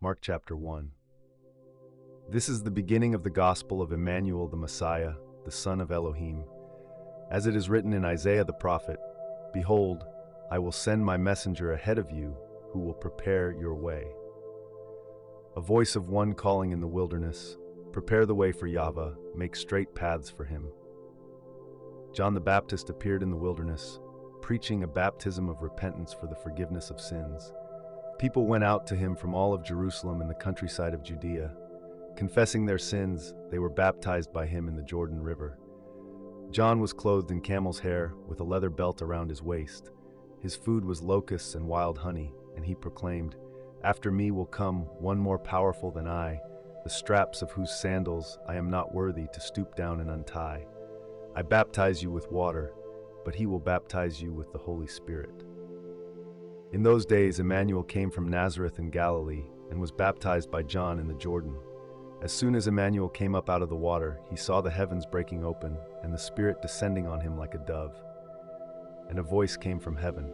Mark chapter 1. This is the beginning of the gospel of Emmanuel the Messiah, the Son of Elohim. As it is written in Isaiah the prophet, "Behold, I will send my messenger ahead of you, who will prepare your way." A voice of one calling in the wilderness, "Prepare the way for Yahavah, make straight paths for him." John the Baptist appeared in the wilderness, preaching a baptism of repentance for the forgiveness of sins. People went out to him from all of Jerusalem and the countryside of Judea. Confessing their sins, they were baptized by him in the Jordan River. John was clothed in camel's hair, with a leather belt around his waist. His food was locusts and wild honey, and he proclaimed, "After me will come one more powerful than I, the straps of whose sandals I am not worthy to stoop down and untie. I baptize you with water, but he will baptize you with the Holy Spirit." In those days Emmanuel came from Nazareth in Galilee and was baptized by John in the Jordan. As soon as Emmanuel came up out of the water, he saw the heavens breaking open and the Spirit descending on him like a dove. And a voice came from heaven,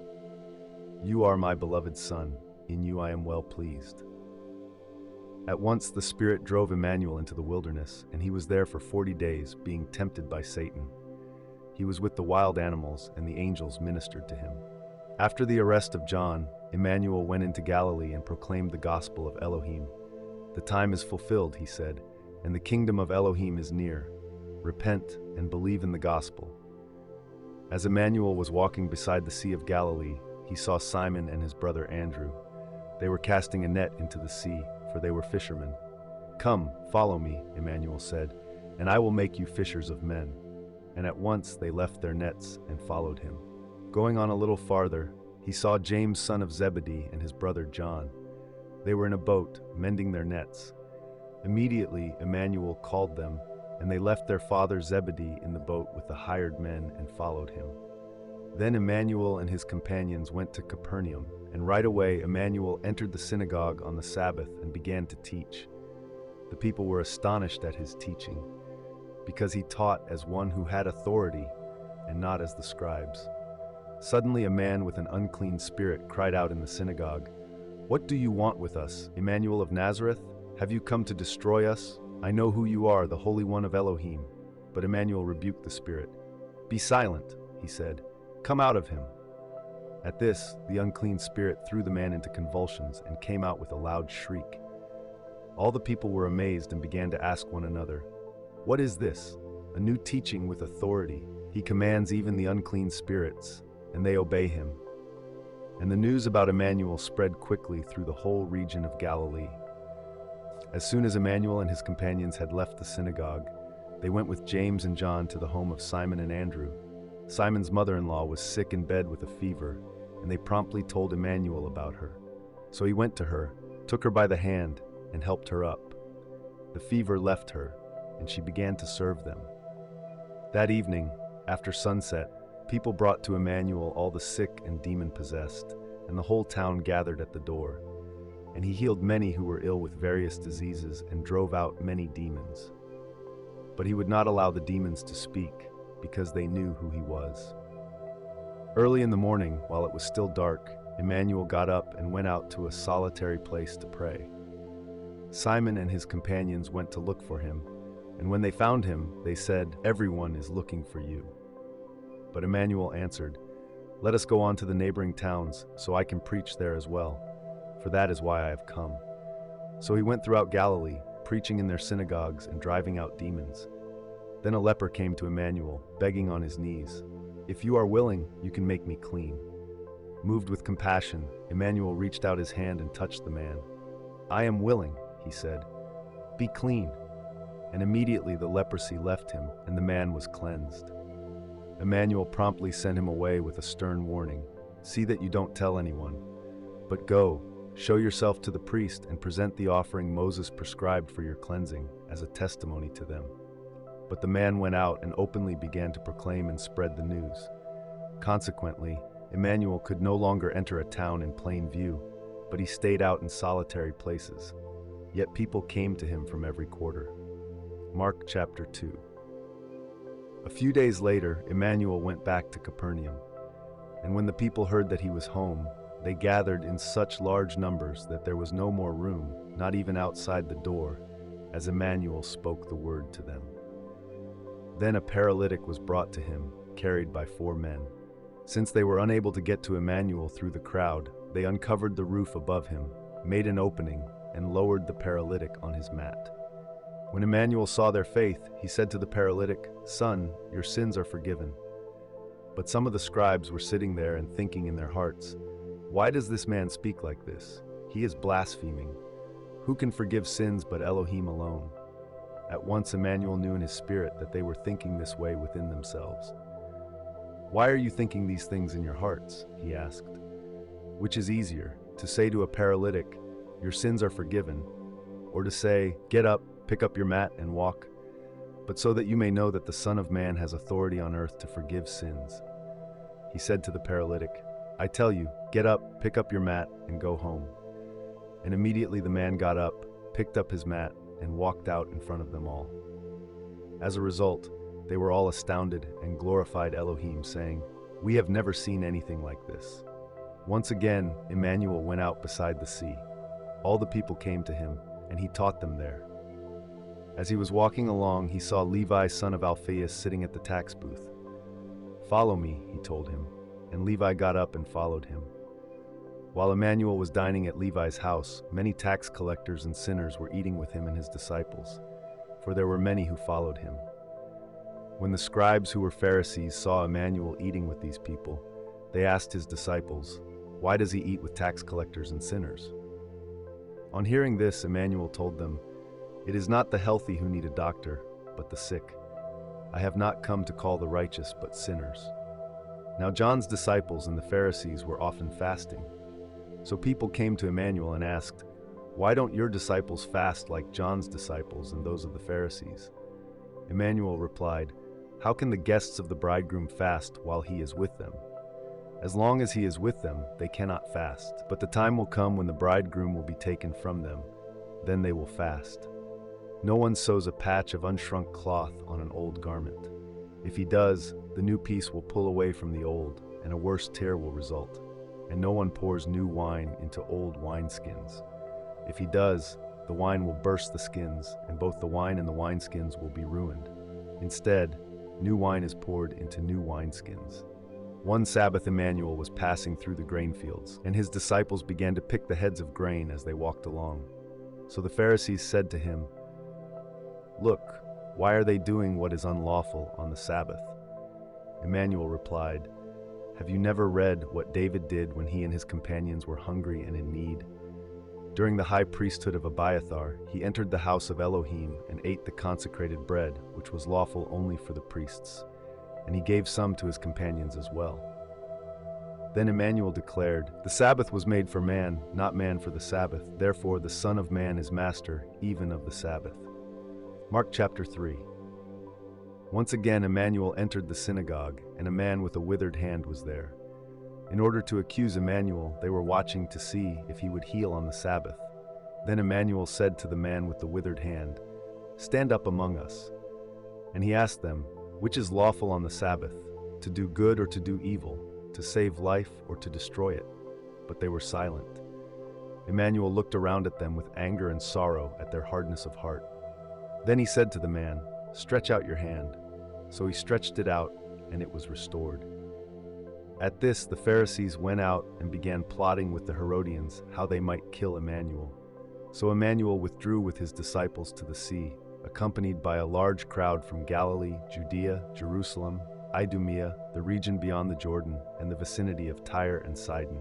"You are my beloved Son, in you I am well pleased." At once the Spirit drove Emmanuel into the wilderness, and he was there for 40 days, being tempted by Satan. He was with the wild animals, and the angels ministered to him. After the arrest of John, Emmanuel went into Galilee and proclaimed the gospel of Elohim. "The time is fulfilled," he said, "and the kingdom of Elohim is near. Repent and believe in the gospel." As Emmanuel was walking beside the Sea of Galilee, he saw Simon and his brother Andrew. They were casting a net into the sea, for they were fishermen. "Come, follow me," Emmanuel said, "and I will make you fishers of men." And at once they left their nets and followed him. Going on a little farther, he saw James son of Zebedee and his brother John. They were in a boat, mending their nets. Immediately Emmanuel called them, and they left their father Zebedee in the boat with the hired men and followed him. Then Emmanuel and his companions went to Capernaum, and right away Emmanuel entered the synagogue on the Sabbath and began to teach. The people were astonished at his teaching, because he taught as one who had authority and not as the scribes. Suddenly a man with an unclean spirit cried out in the synagogue, "What do you want with us, Emmanuel of Nazareth? Have you come to destroy us? I know who you are, the Holy One of Elohim." But Emmanuel rebuked the spirit. "Be silent," he said. "Come out of him." At this, the unclean spirit threw the man into convulsions and came out with a loud shriek. All the people were amazed and began to ask one another, "What is this? A new teaching with authority. He commands even the unclean spirits, and they obey him." And the news about Emmanuel spread quickly through the whole region of Galilee. As soon as Emmanuel and his companions had left the synagogue, they went with James and John to the home of Simon and Andrew. Simon's mother-in-law was sick in bed with a fever, and they promptly told Emmanuel about her. So he went to her, took her by the hand, and helped her up. The fever left her, and she began to serve them. That evening, after sunset, people brought to Emmanuel all the sick and demon-possessed, and the whole town gathered at the door. And he healed many who were ill with various diseases and drove out many demons. But he would not allow the demons to speak, because they knew who he was. Early in the morning, while it was still dark, Emmanuel got up and went out to a solitary place to pray. Simon and his companions went to look for him, and when they found him, they said, "Everyone is looking for you." But Emmanuel answered, "Let us go on to the neighboring towns, so I can preach there as well, for that is why I have come." So he went throughout Galilee, preaching in their synagogues and driving out demons. Then a leper came to Emmanuel, begging on his knees, "If you are willing, you can make me clean." Moved with compassion, Emmanuel reached out his hand and touched the man. "I am willing," he said. "Be clean." And immediately the leprosy left him, and the man was cleansed. Emmanuel promptly sent him away with a stern warning, "See that you don't tell anyone. But go, show yourself to the priest and present the offering Moses prescribed for your cleansing as a testimony to them." But the man went out and openly began to proclaim and spread the news. Consequently, Emmanuel could no longer enter a town in plain view, but he stayed out in solitary places. Yet people came to him from every quarter. Mark chapter 2. A few days later, Emmanuel went back to Capernaum. And when the people heard that he was home, They gathered in such large numbers that there was no more room, not even outside the door, as Emmanuel spoke the word to them. Then a paralytic was brought to him, carried by 4 men. Since they were unable to get to Emmanuel through the crowd, they uncovered the roof above him, made an opening, and lowered the paralytic on his mat. When Emmanuel saw their faith, he said to the paralytic, "Son, your sins are forgiven." But some of the scribes were sitting there and thinking in their hearts, "Why does this man speak like this? He is blaspheming. Who can forgive sins but Elohim alone?" At once Emmanuel knew in his spirit that they were thinking this way within themselves. "Why are you thinking these things in your hearts?" he asked. "Which is easier, to say to a paralytic, 'Your sins are forgiven,' or to say, 'Get up, pick up your mat and walk'? But so that you may know that the Son of Man has authority on earth to forgive sins." He said to the paralytic, "I tell you, get up, pick up your mat, and go home." And immediately the man got up, picked up his mat, and walked out in front of them all. As a result, they were all astounded and glorified Elohim, saying, "We have never seen anything like this." Once again, Emmanuel went out beside the sea. All the people came to him, and he taught them there. As he was walking along, he saw Levi, son of Alphaeus, sitting at the tax booth. "Follow me," he told him, and Levi got up and followed him. While Emmanuel was dining at Levi's house, many tax collectors and sinners were eating with him and his disciples, for there were many who followed him. When the scribes who were Pharisees saw Emmanuel eating with these people, they asked his disciples, "Why does he eat with tax collectors and sinners?" On hearing this, Emmanuel told them, "It is not the healthy who need a doctor, but the sick. I have not come to call the righteous, but sinners." Now John's disciples and the Pharisees were often fasting. So people came to Emmanuel and asked, "Why don't your disciples fast like John's disciples and those of the Pharisees?" Emmanuel replied, "How can the guests of the bridegroom fast while he is with them? As long as he is with them, they cannot fast. But the time will come when the bridegroom will be taken from them. Then they will fast. No one sews a patch of unshrunk cloth on an old garment. If he does, the new piece will pull away from the old, and a worse tear will result. And no one pours new wine into old wineskins. If he does, the wine will burst the skins, and both the wine and the wineskins will be ruined. Instead, new wine is poured into new wineskins." One Sabbath, Emmanuel was passing through the grain fields, and his disciples began to pick the heads of grain as they walked along. So the Pharisees said to him, "Look, why are they doing what is unlawful on the Sabbath?" Emmanuel replied, "Have you never read what David did when he and his companions were hungry and in need? During the high priesthood of Abiathar, he entered the house of Elohim and ate the consecrated bread, which was lawful only for the priests, and he gave some to his companions as well." Then Emmanuel declared, "The Sabbath was made for man, not man for the Sabbath. Therefore the Son of Man is master even of the Sabbath." Mark chapter 3. Once again Emmanuel entered the synagogue, and a man with a withered hand was there. In order to accuse Emmanuel, they were watching to see if he would heal on the Sabbath. Then Emmanuel said to the man with the withered hand, "Stand up among us." And he asked them, "Which is lawful on the Sabbath, to do good or to do evil, to save life or to destroy it?" But they were silent. Emmanuel looked around at them with anger and sorrow at their hardness of heart. Then he said to the man, "Stretch out your hand." So he stretched it out, and it was restored. At this, the Pharisees went out and began plotting with the Herodians how they might kill Emmanuel. So Emmanuel withdrew with his disciples to the sea, accompanied by a large crowd from Galilee, Judea, Jerusalem, Idumea, the region beyond the Jordan, and the vicinity of Tyre and Sidon.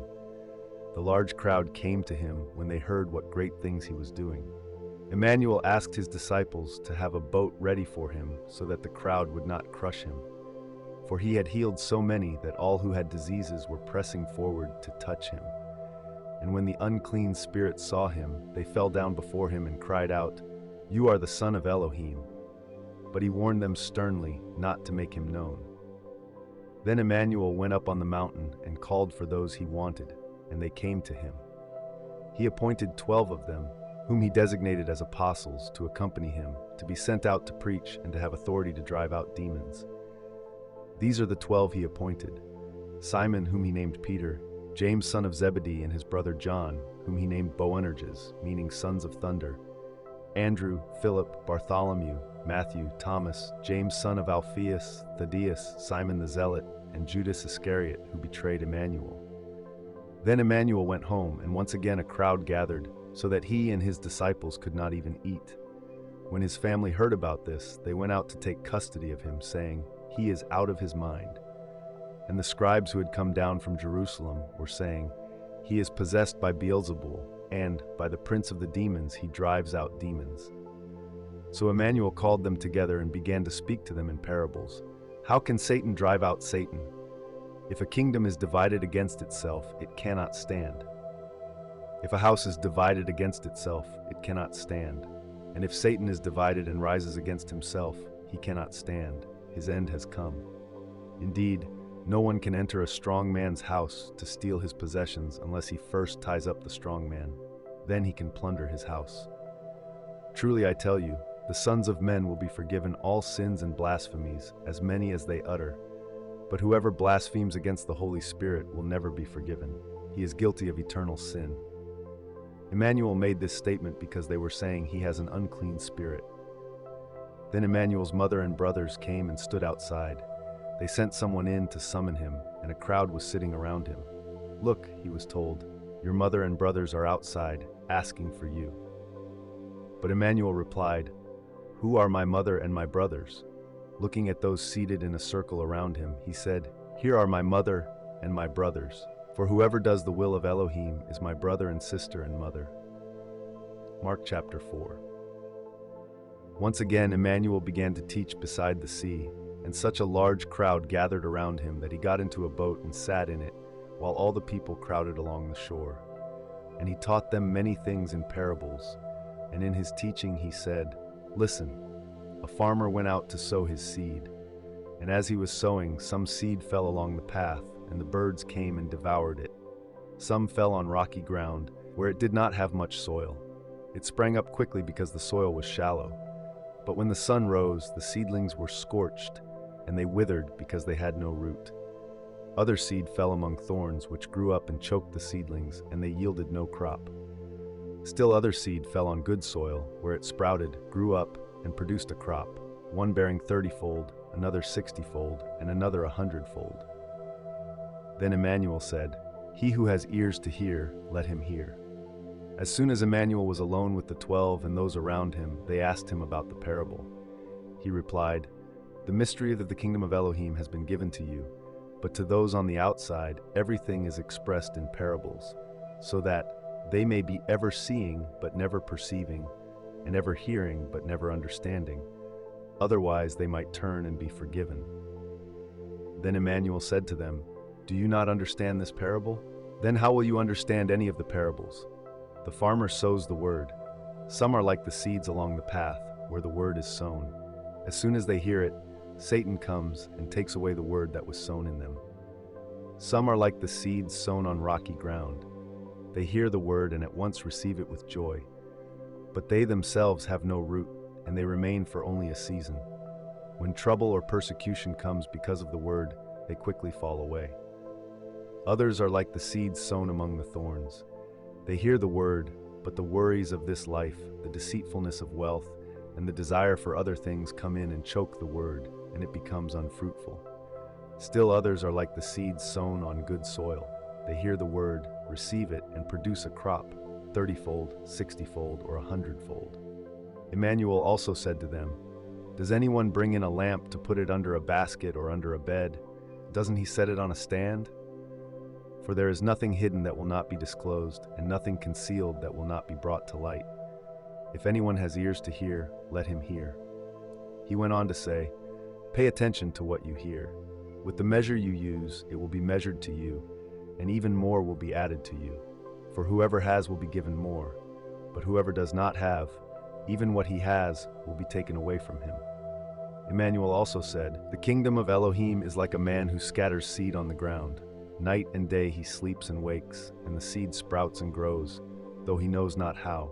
The large crowd came to him when they heard what great things he was doing. Emmanuel asked his disciples to have a boat ready for him so that the crowd would not crush him. For he had healed so many that all who had diseases were pressing forward to touch him. And when the unclean spirits saw him, they fell down before him and cried out, "You are the Son of Elohim." But he warned them sternly not to make him known. Then Emmanuel went up on the mountain and called for those he wanted, and they came to him. He appointed 12 of them, whom he designated as apostles, to accompany him, to be sent out to preach and to have authority to drive out demons. These are the 12 he appointed: Simon, whom he named Peter, James son of Zebedee and his brother John, whom he named Boanerges, meaning sons of thunder, Andrew, Philip, Bartholomew, Matthew, Thomas, James son of Alphaeus, Thaddeus, Simon the Zealot, and Judas Iscariot, who betrayed Emmanuel. Then Emmanuel went home, and once again a crowd gathered, so that he and his disciples could not even eat. When his family heard about this, they went out to take custody of him, saying, "He is out of his mind." And the scribes who had come down from Jerusalem were saying, "He is possessed by Beelzebul, and by the prince of the demons he drives out demons." So Emmanuel called them together and began to speak to them in parables. "How can Satan drive out Satan? If a kingdom is divided against itself, it cannot stand. If a house is divided against itself, it cannot stand. And if Satan is divided and rises against himself, he cannot stand. His end has come. Indeed, no one can enter a strong man's house to steal his possessions unless he first ties up the strong man. Then he can plunder his house. Truly I tell you, the sons of men will be forgiven all sins and blasphemies, as many as they utter. But whoever blasphemes against the Holy Spirit will never be forgiven. He is guilty of eternal sin." Emmanuel made this statement because they were saying he has an unclean spirit. Then Emmanuel's mother and brothers came and stood outside. They sent someone in to summon him, and a crowd was sitting around him. "Look," he was told, "your mother and brothers are outside, asking for you." But Emmanuel replied, "Who are my mother and my brothers?" Looking at those seated in a circle around him, he said, "Here are my mother and my brothers. For whoever does the will of Elohim is my brother and sister and mother." Mark chapter 4. Once again, Emmanuel began to teach beside the sea, and such a large crowd gathered around him that he got into a boat and sat in it, while all the people crowded along the shore. And he taught them many things in parables, and in his teaching he said, "Listen, a farmer went out to sow his seed, and as he was sowing, some seed fell along the path, and the birds came and devoured it. Some fell on rocky ground, where it did not have much soil. It sprang up quickly because the soil was shallow. But when the sun rose, the seedlings were scorched, and they withered because they had no root. Other seed fell among thorns, which grew up and choked the seedlings, and they yielded no crop. Still other seed fell on good soil, where it sprouted, grew up, and produced a crop, one bearing 30-fold, another 60-fold, and another 100-fold. Then Emmanuel said, "He who has ears to hear, let him hear." As soon as Emmanuel was alone with the 12 and those around him, they asked him about the parable. He replied, "The mystery of the kingdom of Elohim has been given to you, but to those on the outside, everything is expressed in parables, so that they may be ever seeing but never perceiving, and ever hearing but never understanding. Otherwise they might turn and be forgiven." Then Emmanuel said to them, "Do you not understand this parable? Then how will you understand any of the parables? The farmer sows the word. Some are like the seeds along the path, where the word is sown. As soon as they hear it, Satan comes and takes away the word that was sown in them. Some are like the seeds sown on rocky ground. They hear the word and at once receive it with joy. But they themselves have no root, and they remain for only a season. When trouble or persecution comes because of the word, they quickly fall away. Others are like the seeds sown among the thorns. They hear the word, but the worries of this life, the deceitfulness of wealth, and the desire for other things come in and choke the word, and it becomes unfruitful. Still others are like the seeds sown on good soil. They hear the word, receive it, and produce a crop, 30-fold, 60-fold, or 100-fold. Emmanuel also said to them, "Does anyone bring in a lamp to put it under a basket or under a bed? Doesn't he set it on a stand? For there is nothing hidden that will not be disclosed, and nothing concealed that will not be brought to light. If anyone has ears to hear, let him hear." He went on to say, "Pay attention to what you hear. With the measure you use, it will be measured to you, and even more will be added to you. For whoever has will be given more, but whoever does not have, even what he has will be taken away from him." Emmanuel also said, "The kingdom of Elohim is like a man who scatters seed on the ground. Night and day he sleeps and wakes, and the seed sprouts and grows, though he knows not how.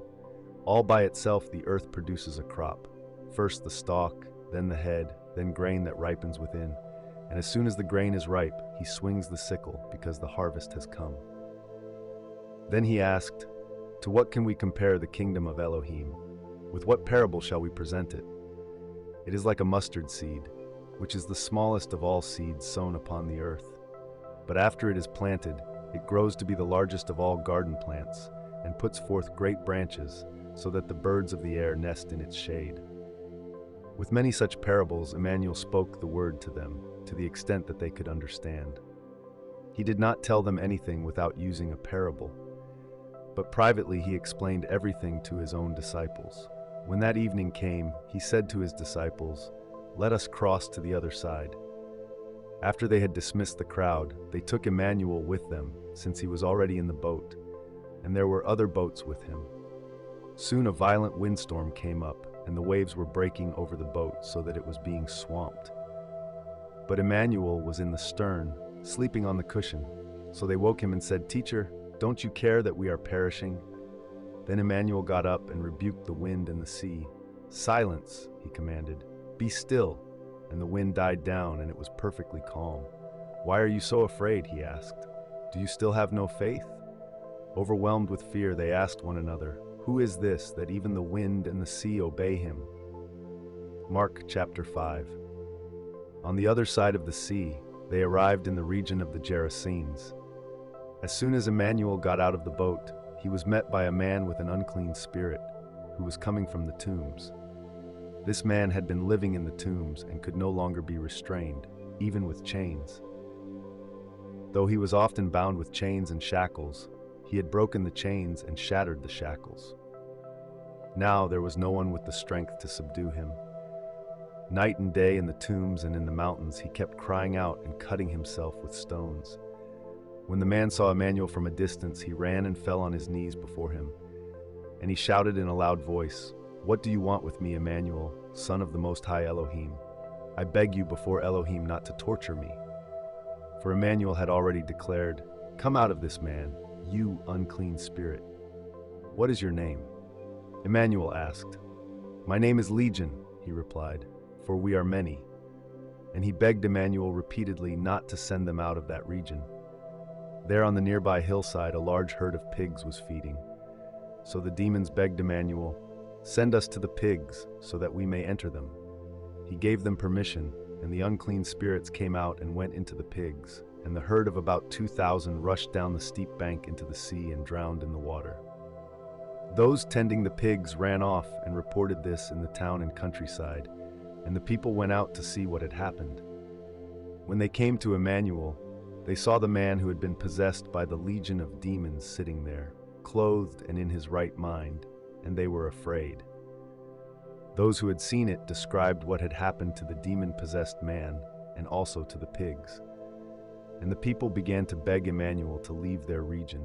All by itself the earth produces a crop, first the stalk, then the head, then grain that ripens within. And as soon as the grain is ripe, he swings the sickle, because the harvest has come." Then he asked, "To what can we compare the kingdom of Elohim? With what parable shall we present it? It is like a mustard seed, which is the smallest of all seeds sown upon the earth. But after it is planted, it grows to be the largest of all garden plants, and puts forth great branches, so that the birds of the air nest in its shade." With many such parables, Emmanuel spoke the word to them, to the extent that they could understand. He did not tell them anything without using a parable, but privately he explained everything to his own disciples. When that evening came, he said to his disciples, "Let us cross to the other side." After they had dismissed the crowd, they took Emmanuel with them, since he was already in the boat, and there were other boats with him. Soon a violent windstorm came up, and the waves were breaking over the boat so that it was being swamped. But Emmanuel was in the stern, sleeping on the cushion. So they woke him and said, "Teacher, don't you care that we are perishing?" Then Emmanuel got up and rebuked the wind and the sea. "Silence," he commanded. "Be still." And the wind died down, and it was perfectly calm. "Why are you so afraid?" he asked. "Do you still have no faith?" Overwhelmed with fear, they asked one another, "Who is this that even the wind and the sea obey him?" Mark chapter 5. On the other side of the sea, they arrived in the region of the Gerasenes. As soon as Emmanuel got out of the boat, he was met by a man with an unclean spirit, who was coming from the tombs. This man had been living in the tombs and could no longer be restrained, even with chains. Though he was often bound with chains and shackles, he had broken the chains and shattered the shackles. Now there was no one with the strength to subdue him. Night and day in the tombs and in the mountains, he kept crying out and cutting himself with stones. When the man saw Emmanuel from a distance, he ran and fell on his knees before him. And he shouted in a loud voice, "What do you want with me, Emmanuel, son of the Most High Elohim? I beg you before Elohim not to torture me." For Emmanuel had already declared, "Come out of this man, you unclean spirit." "What is your name?" Emmanuel asked. "My name is Legion," he replied, "for we are many." And he begged Emmanuel repeatedly not to send them out of that region. There on the nearby hillside, a large herd of pigs was feeding. So the demons begged Emmanuel, "Send us to the pigs, so that we may enter them." He gave them permission, and the unclean spirits came out and went into the pigs, and the herd of about 2,000 rushed down the steep bank into the sea and drowned in the water. Those tending the pigs ran off and reported this in the town and countryside, and the people went out to see what had happened. When they came to Emmanuel, they saw the man who had been possessed by the legion of demons sitting there, clothed and in his right mind, and they were afraid. Those who had seen it described what had happened to the demon-possessed man and also to the pigs. And the people began to beg Emmanuel to leave their region.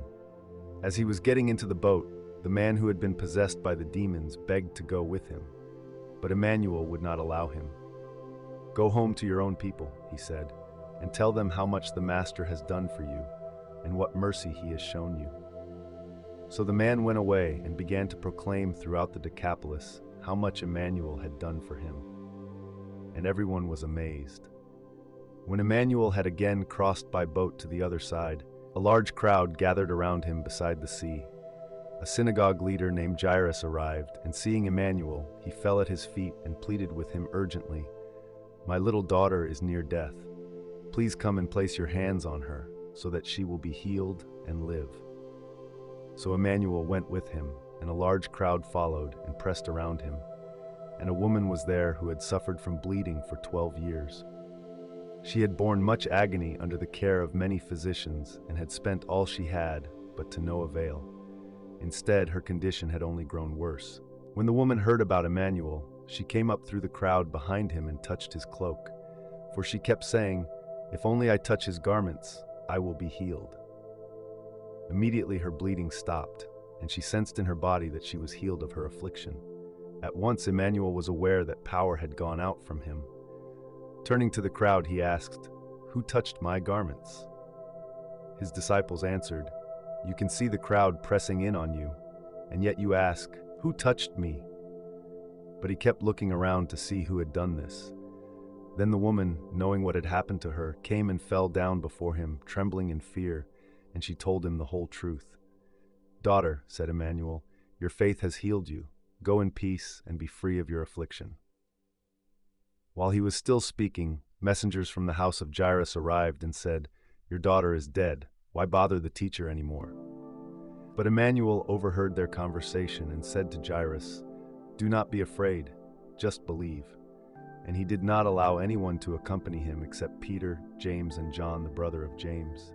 As he was getting into the boat, the man who had been possessed by the demons begged to go with him, but Emmanuel would not allow him. "Go home to your own people," he said, "and tell them how much the Master has done for you and what mercy he has shown you." So the man went away and began to proclaim throughout the Decapolis how much Emmanuel had done for him. And everyone was amazed. When Emmanuel had again crossed by boat to the other side, a large crowd gathered around him beside the sea. A synagogue leader named Jairus arrived, and seeing Emmanuel, he fell at his feet and pleaded with him urgently, "My little daughter is near death. Please come and place your hands on her, so that she will be healed and live." So Emmanuel went with him, and a large crowd followed and pressed around him. And a woman was there who had suffered from bleeding for 12 years. She had borne much agony under the care of many physicians and had spent all she had, but to no avail. Instead, her condition had only grown worse. When the woman heard about Emmanuel, she came up through the crowd behind him and touched his cloak, for she kept saying, "If only I touch his garments, I will be healed." Immediately her bleeding stopped, and she sensed in her body that she was healed of her affliction. At once Emmanuel was aware that power had gone out from him. Turning to the crowd, he asked, "Who touched my garments?" His disciples answered, "You can see the crowd pressing in on you, and yet you ask, 'Who touched me?'" But he kept looking around to see who had done this. Then the woman, knowing what had happened to her, came and fell down before him, trembling in fear, and she told him the whole truth. "Daughter," said Emmanuel, "your faith has healed you. Go in peace and be free of your affliction." While he was still speaking, messengers from the house of Jairus arrived and said, "Your daughter is dead. Why bother the teacher anymore?" But Emmanuel overheard their conversation and said to Jairus, "Do not be afraid, just believe." And he did not allow anyone to accompany him except Peter, James, and John, the brother of James.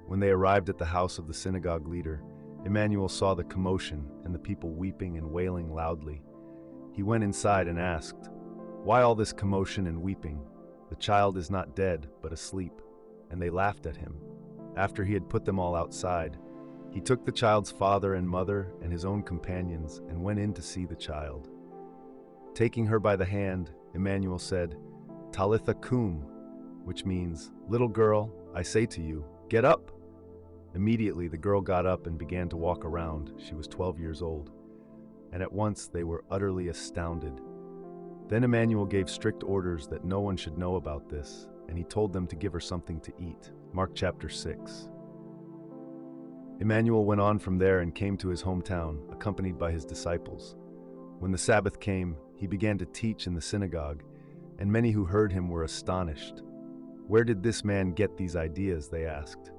When they arrived at the house of the synagogue leader, Emmanuel saw the commotion and the people weeping and wailing loudly. He went inside and asked, "Why all this commotion and weeping? The child is not dead, but asleep." And they laughed at him. After he had put them all outside, he took the child's father and mother and his own companions and went in to see the child. Taking her by the hand, Emmanuel said, "Talitha cum," which means, "Little girl, I say to you, get up." Immediately the girl got up and began to walk around. She was 12 years old. And at once they were utterly astounded. Then Emmanuel gave strict orders that no one should know about this, and he told them to give her something to eat. Mark chapter 6. Emmanuel went on from there and came to his hometown, accompanied by his disciples. When the Sabbath came, he began to teach in the synagogue, and many who heard him were astonished. "Where did this man get these ideas?" they asked.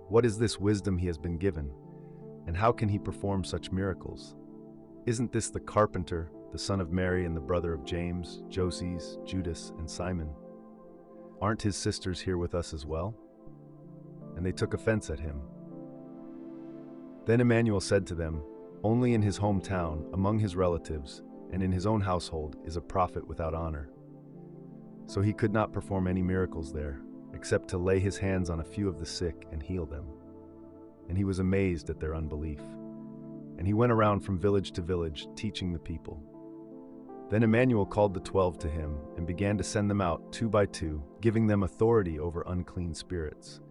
"What is this wisdom he has been given? And how can he perform such miracles? Isn't this the carpenter, the son of Mary and the brother of James, Joses, Judas, and Simon? Aren't his sisters here with us as well?" And they took offense at him. Then Emmanuel said to them, "Only in his hometown, among his relatives, and in his own household is a prophet without honor." So he could not perform any miracles there, except to lay his hands on a few of the sick and heal them. And he was amazed at their unbelief. And he went around from village to village, teaching the people. Then Emmanuel called the 12 to him and began to send them out 2 by 2, giving them authority over unclean spirits.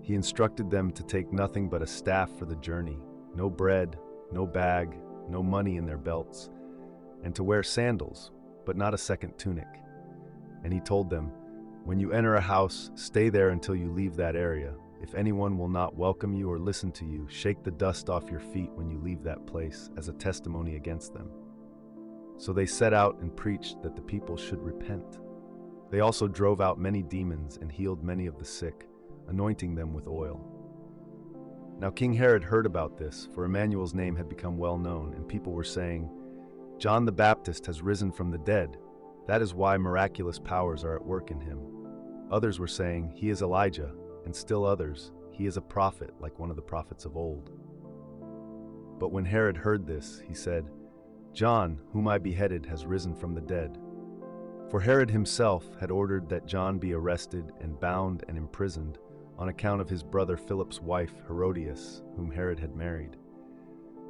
He instructed them to take nothing but a staff for the journey, no bread, no bag, no money in their belts, and to wear sandals, but not a second tunic. And he told them, "When you enter a house, stay there until you leave that area. If anyone will not welcome you or listen to you, shake the dust off your feet when you leave that place as a testimony against them." So they set out and preached that the people should repent. They also drove out many demons and healed many of the sick, anointing them with oil. Now King Herod heard about this, for Emmanuel's name had become well known, and people were saying, "John the Baptist has risen from the dead. That is why miraculous powers are at work in him." Others were saying, "He is Elijah," and still others, "He is a prophet like one of the prophets of old." But when Herod heard this, he said, "John, whom I beheaded, has risen from the dead." For Herod himself had ordered that John be arrested and bound and imprisoned on account of his brother Philip's wife, Herodias, whom Herod had married.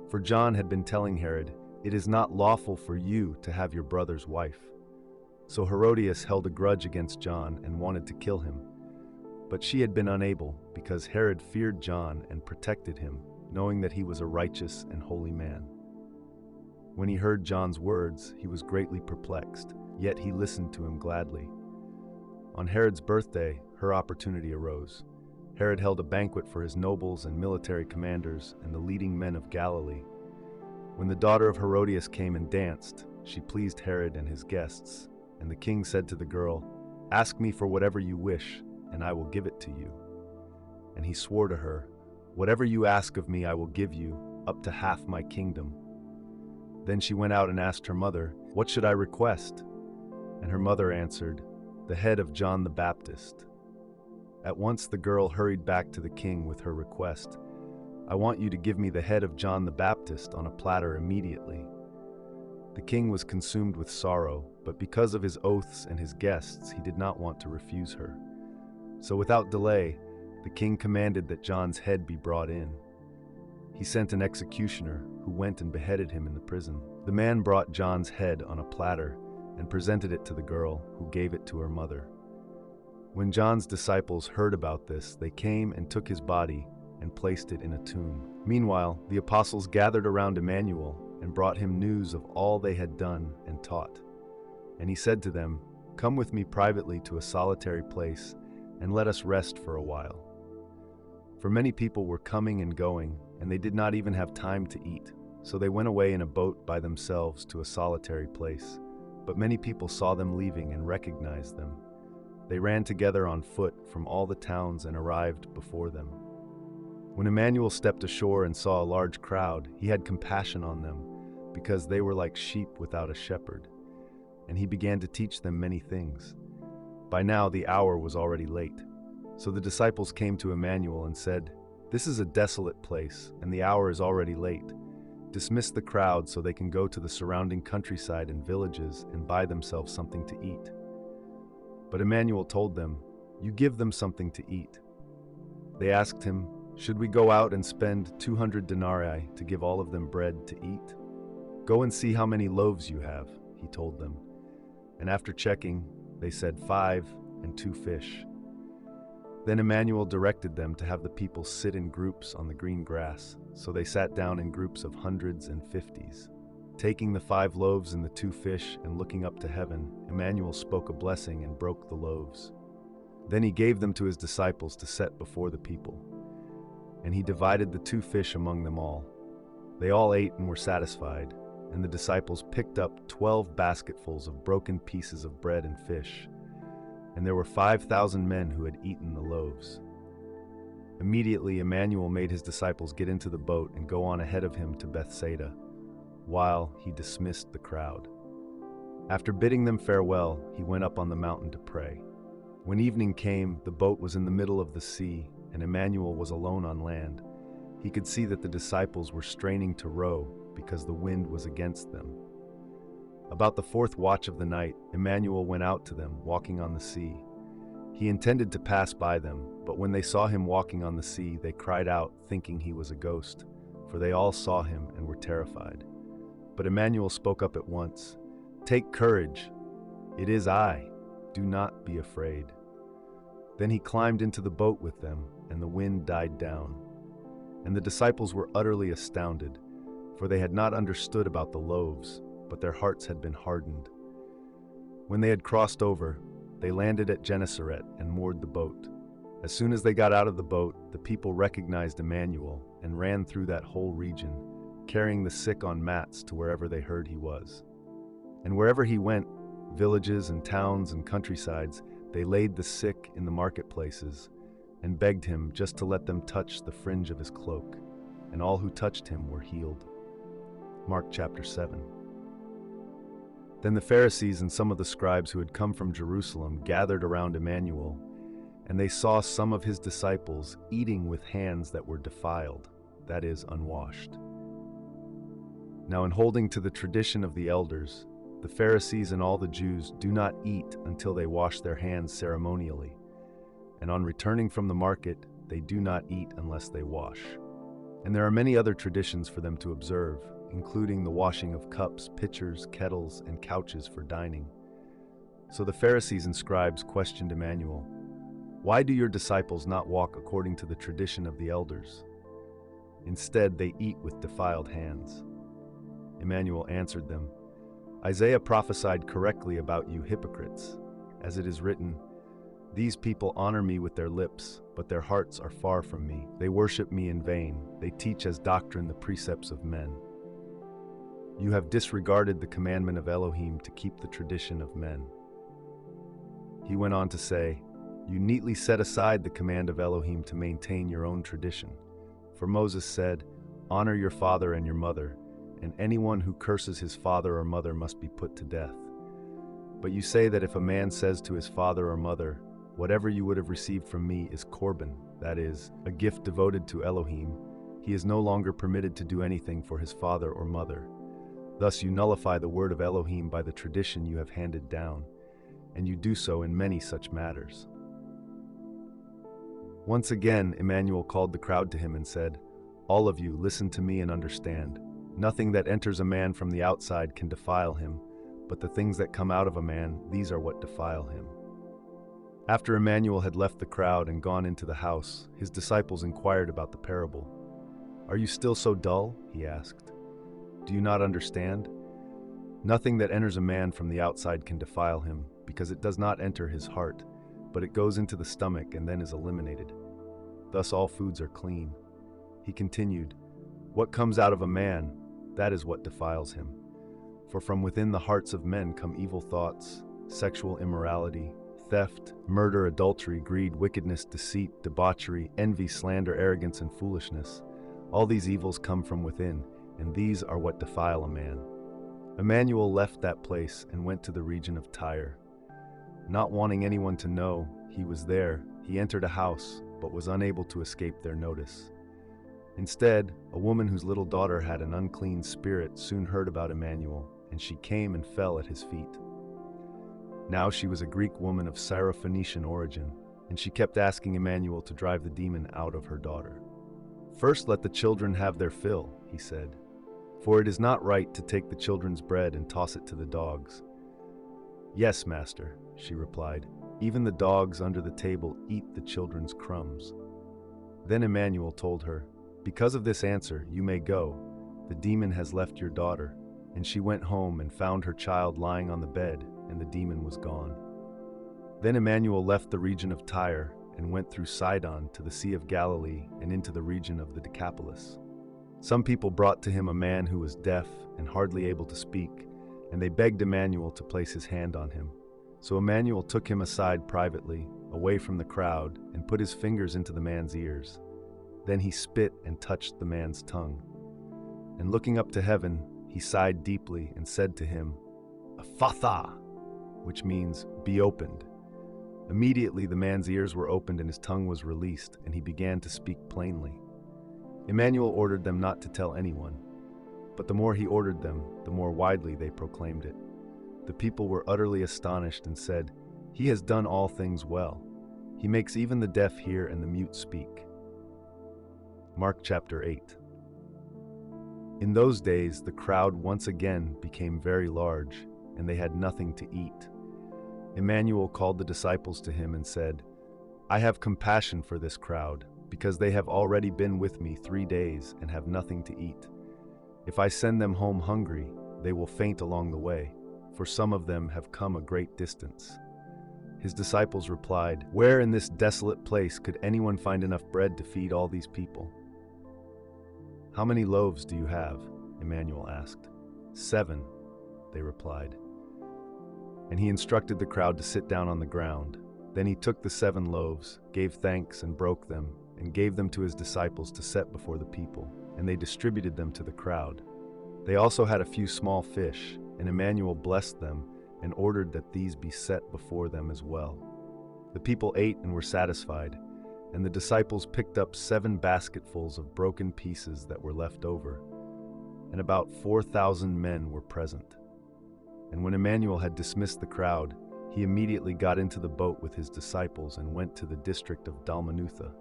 For John had been telling Herod, "It is not lawful for you to have your brother's wife." So Herodias held a grudge against John and wanted to kill him. But she had been unable, because Herod feared John and protected him, knowing that he was a righteous and holy man. When he heard John's words, he was greatly perplexed, yet he listened to him gladly. On Herod's birthday, her opportunity arose. Herod held a banquet for his nobles and military commanders and the leading men of Galilee. When the daughter of Herodias came and danced, she pleased Herod and his guests, and the king said to the girl, "Ask me for whatever you wish, and I will give it to you." And he swore to her, "Whatever you ask of me I will give you, up to half my kingdom." Then she went out and asked her mother, "What should I request?" And her mother answered, "The head of John the Baptist." At once the girl hurried back to the king with her request, "I want you to give me the head of John the Baptist on a platter immediately." The king was consumed with sorrow, but because of his oaths and his guests, he did not want to refuse her. So without delay, the king commanded that John's head be brought in. He sent an executioner, who went and beheaded him in the prison. The man brought John's head on a platter and presented it to the girl, who gave it to her mother. When John's disciples heard about this, they came and took his body and placed it in a tomb. Meanwhile, the apostles gathered around Emmanuel and brought him news of all they had done and taught. And he said to them, "Come with me privately to a solitary place, and let us rest for a while." For many people were coming and going, and they did not even have time to eat. So they went away in a boat by themselves to a solitary place. But many people saw them leaving and recognized them. They ran together on foot from all the towns and arrived before them. When Emmanuel stepped ashore and saw a large crowd, he had compassion on them, because they were like sheep without a shepherd. And he began to teach them many things. By now the hour was already late. So the disciples came to Emmanuel and said, "This is a desolate place, and the hour is already late. Dismiss the crowd so they can go to the surrounding countryside and villages and buy themselves something to eat." But Emmanuel told them, "You give them something to eat." They asked him, "Should we go out and spend 200 denarii to give all of them bread to eat?" "Go and see how many loaves you have," he told them. And after checking, they said 5 and 2 fish. Then Emmanuel directed them to have the people sit in groups on the green grass, so they sat down in groups of hundreds and fifties. Taking the 5 loaves and the 2 fish and looking up to heaven, Emmanuel spoke a blessing and broke the loaves. Then he gave them to his disciples to set before the people. And he divided the 2 fish among them all. They all ate and were satisfied, and the disciples picked up 12 basketfuls of broken pieces of bread and fish. And there were 5,000 men who had eaten the loaves. Immediately Emmanuel made his disciples get into the boat and go on ahead of him to Bethsaida, while he dismissed the crowd. After bidding them farewell, he went up on the mountain to pray. When evening came, the boat was in the middle of the sea, and Emmanuel was alone on land. He could see that the disciples were straining to row because the wind was against them. About the 4th watch of the night, Emmanuel went out to them, walking on the sea. He intended to pass by them, but when they saw him walking on the sea, they cried out, thinking he was a ghost, for they all saw him and were terrified. But Emmanuel spoke up at once, "Take courage, it is I, do not be afraid." Then he climbed into the boat with them, and the wind died down. And the disciples were utterly astounded, for they had not understood about the loaves, but their hearts had been hardened. When they had crossed over, they landed at Gennesaret and moored the boat. As soon as they got out of the boat, the people recognized Emmanuel and ran through that whole region, carrying the sick on mats to wherever they heard he was. And wherever he went, villages and towns and countrysides, they laid the sick in the marketplaces and begged him just to let them touch the fringe of his cloak, and all who touched him were healed. Mark chapter 7. Then the Pharisees and some of the scribes who had come from Jerusalem gathered around Emmanuel, and they saw some of his disciples eating with hands that were defiled, that is, unwashed. Now, in holding to the tradition of the elders, the Pharisees and all the Jews do not eat until they wash their hands ceremonially, and on returning from the market, they do not eat unless they wash. And there are many other traditions for them to observe, including the washing of cups, pitchers, kettles, and couches for dining. So the Pharisees and scribes questioned Emmanuel, "Why do your disciples not walk according to the tradition of the elders? Instead, they eat with defiled hands." Emmanuel answered them, "Isaiah prophesied correctly about you hypocrites, as it is written, 'These people honor me with their lips, but their hearts are far from me. They worship me in vain. They teach as doctrine the precepts of men.' You have disregarded the commandment of Elohim to keep the tradition of men." He went on to say, "You neatly set aside the command of Elohim to maintain your own tradition. For Moses said, 'Honor your father and your mother,' and anyone who curses his father or mother must be put to death. But you say that if a man says to his father or mother, 'Whatever you would have received from me is korban,' that is, a gift devoted to Elohim, he is no longer permitted to do anything for his father or mother. Thus you nullify the word of Elohim by the tradition you have handed down, and you do so in many such matters." Once again, Emmanuel called the crowd to him and said, "All of you, listen to me and understand. Nothing that enters a man from the outside can defile him, but the things that come out of a man, these are what defile him." After Emmanuel had left the crowd and gone into the house, his disciples inquired about the parable. "Are you still so dull?" he asked. "Do you not understand? Nothing that enters a man from the outside can defile him, because it does not enter his heart, but it goes into the stomach and then is eliminated. Thus all foods are clean. He continued, "What comes out of a man, that is what defiles him. For from within the hearts of men come evil thoughts, sexual immorality, theft, murder, adultery, greed, wickedness, deceit, debauchery, envy, slander, arrogance, and foolishness. All these evils come from within, and these are what defile a man." Emmanuel left that place and went to the region of Tyre. Not wanting anyone to know he was there, he entered a house, but was unable to escape their notice. Instead, a woman whose little daughter had an unclean spirit soon heard about Emmanuel, and she came and fell at his feet. Now she was a Greek woman of Syrophoenician origin, and she kept asking Emmanuel to drive the demon out of her daughter. "First let the children have their fill," he said, "for it is not right to take the children's bread and toss it to the dogs." "Yes, master," she replied, "even the dogs under the table eat the children's crumbs." Then Emmanuel told her, "Because of this answer, you may go. The demon has left your daughter." And she went home and found her child lying on the bed, and the demon was gone. Then Emmanuel left the region of Tyre and went through Sidon to the Sea of Galilee and into the region of the Decapolis. Some people brought to him a man who was deaf and hardly able to speak, and they begged Emmanuel to place his hand on him. So Emmanuel took him aside privately, away from the crowd, and put his fingers into the man's ears. Then he spit and touched the man's tongue. And looking up to heaven, he sighed deeply and said to him, "Ephphatha," which means, "be opened." Immediately the man's ears were opened and his tongue was released, and he began to speak plainly. Emmanuel ordered them not to tell anyone, but the more he ordered them, the more widely they proclaimed it. The people were utterly astonished and said, "He has done all things well. He makes even the deaf hear and the mute speak." Mark chapter 8. In those days, the crowd once again became very large, and they had nothing to eat. Emmanuel called the disciples to him and said, "I have compassion for this crowd, because they have already been with me 3 days and have nothing to eat. If I send them home hungry, they will faint along the way, for some of them have come a great distance." His disciples replied, "Where in this desolate place could anyone find enough bread to feed all these people?" "How many loaves do you have?" Emmanuel asked. "7," they replied. And he instructed the crowd to sit down on the ground. Then he took the 7 loaves, gave thanks and broke them, and gave them to his disciples to set before the people, and they distributed them to the crowd. They also had a few small fish, and Emmanuel blessed them and ordered that these be set before them as well. The people ate and were satisfied, and the disciples picked up 7 basketfuls of broken pieces that were left over, and about 4,000 men were present. And when Emmanuel had dismissed the crowd, he immediately got into the boat with his disciples and went to the district of Dalmanutha.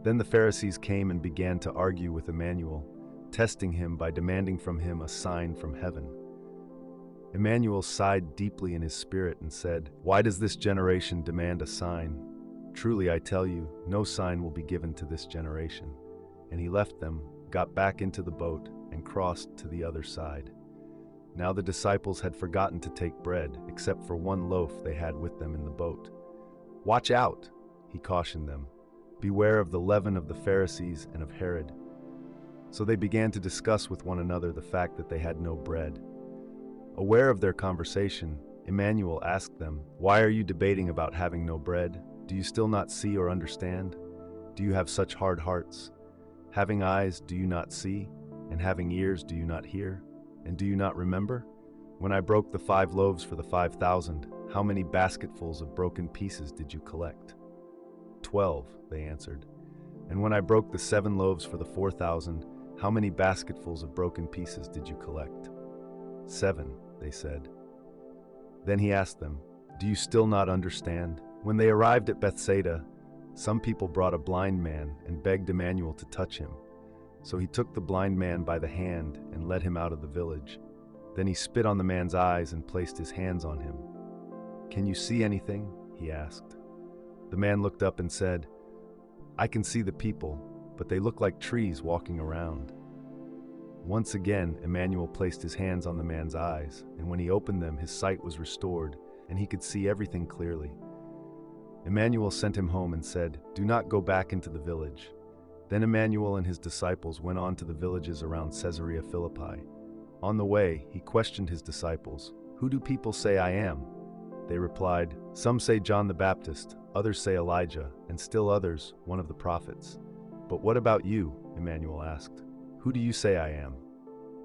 Then the Pharisees came and began to argue with Emmanuel, testing him by demanding from him a sign from heaven. Emmanuel sighed deeply in his spirit and said, "Why does this generation demand a sign? Truly I tell you, no sign will be given to this generation." And he left them, got back into the boat, and crossed to the other side. Now the disciples had forgotten to take bread, except for 1 loaf they had with them in the boat. "Watch out," he cautioned them. "Beware of the leaven of the Pharisees and of Herod." So they began to discuss with one another the fact that they had no bread. Aware of their conversation, Emmanuel asked them, "Why are you debating about having no bread? Do you still not see or understand? Do you have such hard hearts? Having eyes, do you not see? And having ears, do you not hear? And do you not remember? When I broke the 5 loaves for the 5,000, how many basketfuls of broken pieces did you collect?" 12, they answered. "And when I broke the 7 loaves for the 4,000, how many basketfuls of broken pieces did you collect?" 7, they said. Then he asked them, "Do you still not understand?" When they arrived at Bethsaida, some people brought a blind man and begged Emmanuel to touch him. So he took the blind man by the hand and led him out of the village. Then he spit on the man's eyes and placed his hands on him. "Can you see anything?" he asked. The man looked up and said, "I can see the people, but they look like trees walking around." Once again, Emmanuel placed his hands on the man's eyes, and when he opened them, his sight was restored, and he could see everything clearly. Emmanuel sent him home and said, "Do not go back into the village." Then Emmanuel and his disciples went on to the villages around Caesarea Philippi. On the way, he questioned his disciples, "Who do people say I am?" They replied, "Some say John the Baptist, others say Elijah, and still others, one of the prophets." "But what about you?" Emmanuel asked. "Who do you say I am?"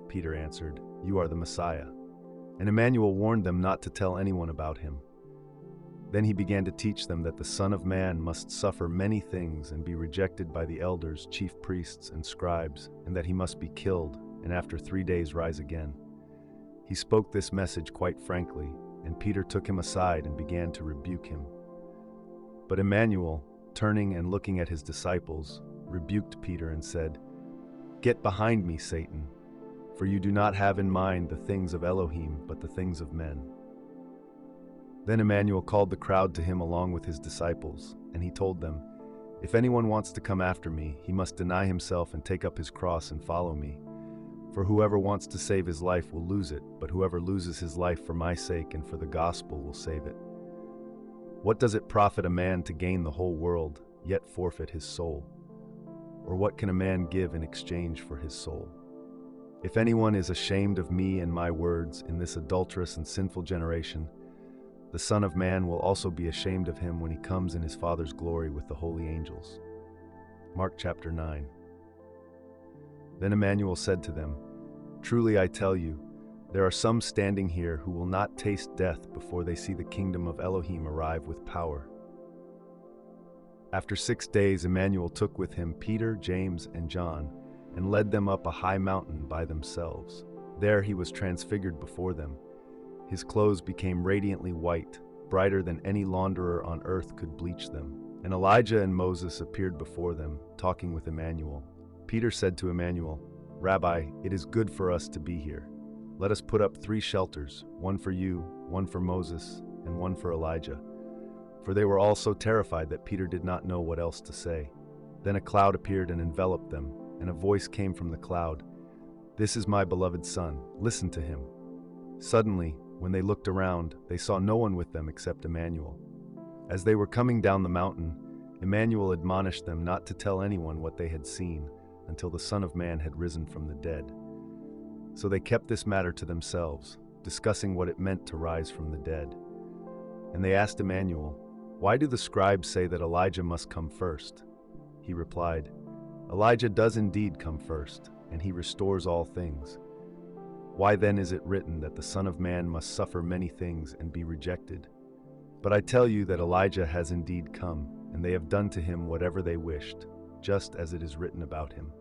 Peter answered, "You are the Messiah." And Emmanuel warned them not to tell anyone about him. Then he began to teach them that the Son of Man must suffer many things and be rejected by the elders, chief priests, and scribes, and that he must be killed, and after 3 days rise again. He spoke this message quite frankly, and Peter took him aside and began to rebuke him. But Emmanuel, turning and looking at his disciples, rebuked Peter and said, "Get behind me, Satan, for you do not have in mind the things of Elohim, but the things of men." Then Emmanuel called the crowd to him along with his disciples, and he told them, "If anyone wants to come after me, he must deny himself and take up his cross and follow me. For whoever wants to save his life will lose it, but whoever loses his life for my sake and for the gospel will save it. What does it profit a man to gain the whole world, yet forfeit his soul? Or what can a man give in exchange for his soul? If anyone is ashamed of me and my words in this adulterous and sinful generation, the Son of Man will also be ashamed of him when he comes in his Father's glory with the holy angels." Mark chapter 9. Then Emmanuel said to them, "Truly I tell you, there are some standing here who will not taste death before they see the kingdom of Elohim arrive with power." After 6 days, Emmanuel took with him Peter, James, and John, and led them up a high mountain by themselves. There he was transfigured before them. His clothes became radiantly white, brighter than any launderer on earth could bleach them. And Elijah and Moses appeared before them, talking with Emmanuel. Peter said to Emmanuel, "Rabbi, it is good for us to be here. Let us put up 3 shelters, one for you, one for Moses, and one for Elijah." For they were all so terrified that Peter did not know what else to say. Then a cloud appeared and enveloped them, and a voice came from the cloud, "This is my beloved Son, listen to him." Suddenly, when they looked around, they saw no one with them except Emmanuel. As they were coming down the mountain, Emmanuel admonished them not to tell anyone what they had seen until the Son of Man had risen from the dead. So they kept this matter to themselves, discussing what it meant to rise from the dead. And they asked Emmanuel, "Why do the scribes say that Elijah must come first?" He replied, "Elijah does indeed come first, and he restores all things. Why then is it written that the Son of Man must suffer many things and be rejected? But I tell you that Elijah has indeed come, and they have done to him whatever they wished, just as it is written about him."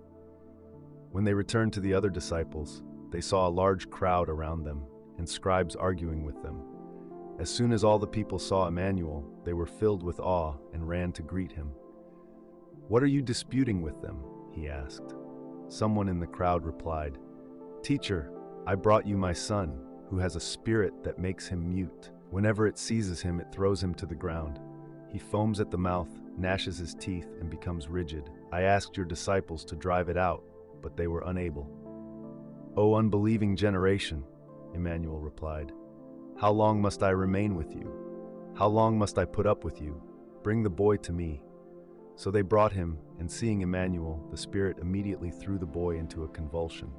When they returned to the other disciples, they saw a large crowd around them, and scribes arguing with them. As soon as all the people saw Emmanuel, they were filled with awe and ran to greet him. "What are you disputing with them?" he asked. Someone in the crowd replied, "Teacher, I brought you my son, who has a spirit that makes him mute. Whenever it seizes him, it throws him to the ground. He foams at the mouth, gnashes his teeth, and becomes rigid. I asked your disciples to drive it out, but they were unable." "O unbelieving generation," Emmanuel replied, "how long must I remain with you? How long must I put up with you? Bring the boy to me." So they brought him, and seeing Emmanuel, the spirit immediately threw the boy into a convulsion.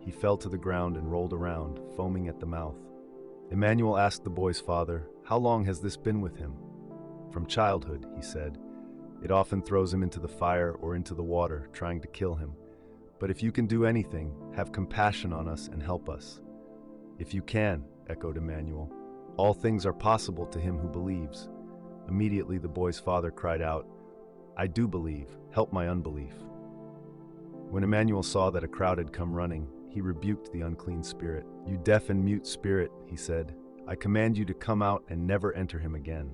He fell to the ground and rolled around, foaming at the mouth. Emmanuel asked the boy's father, "How long has this been with him?" "From childhood," he said. "It often throws him into the fire or into the water, trying to kill him. But if you can do anything, have compassion on us and help us." "If you can," echoed Emmanuel. "All things are possible to him who believes." Immediately the boy's father cried out, "I do believe, help my unbelief." When Emmanuel saw that a crowd had come running, he rebuked the unclean spirit. "You deaf and mute spirit," he said, "I command you to come out and never enter him again."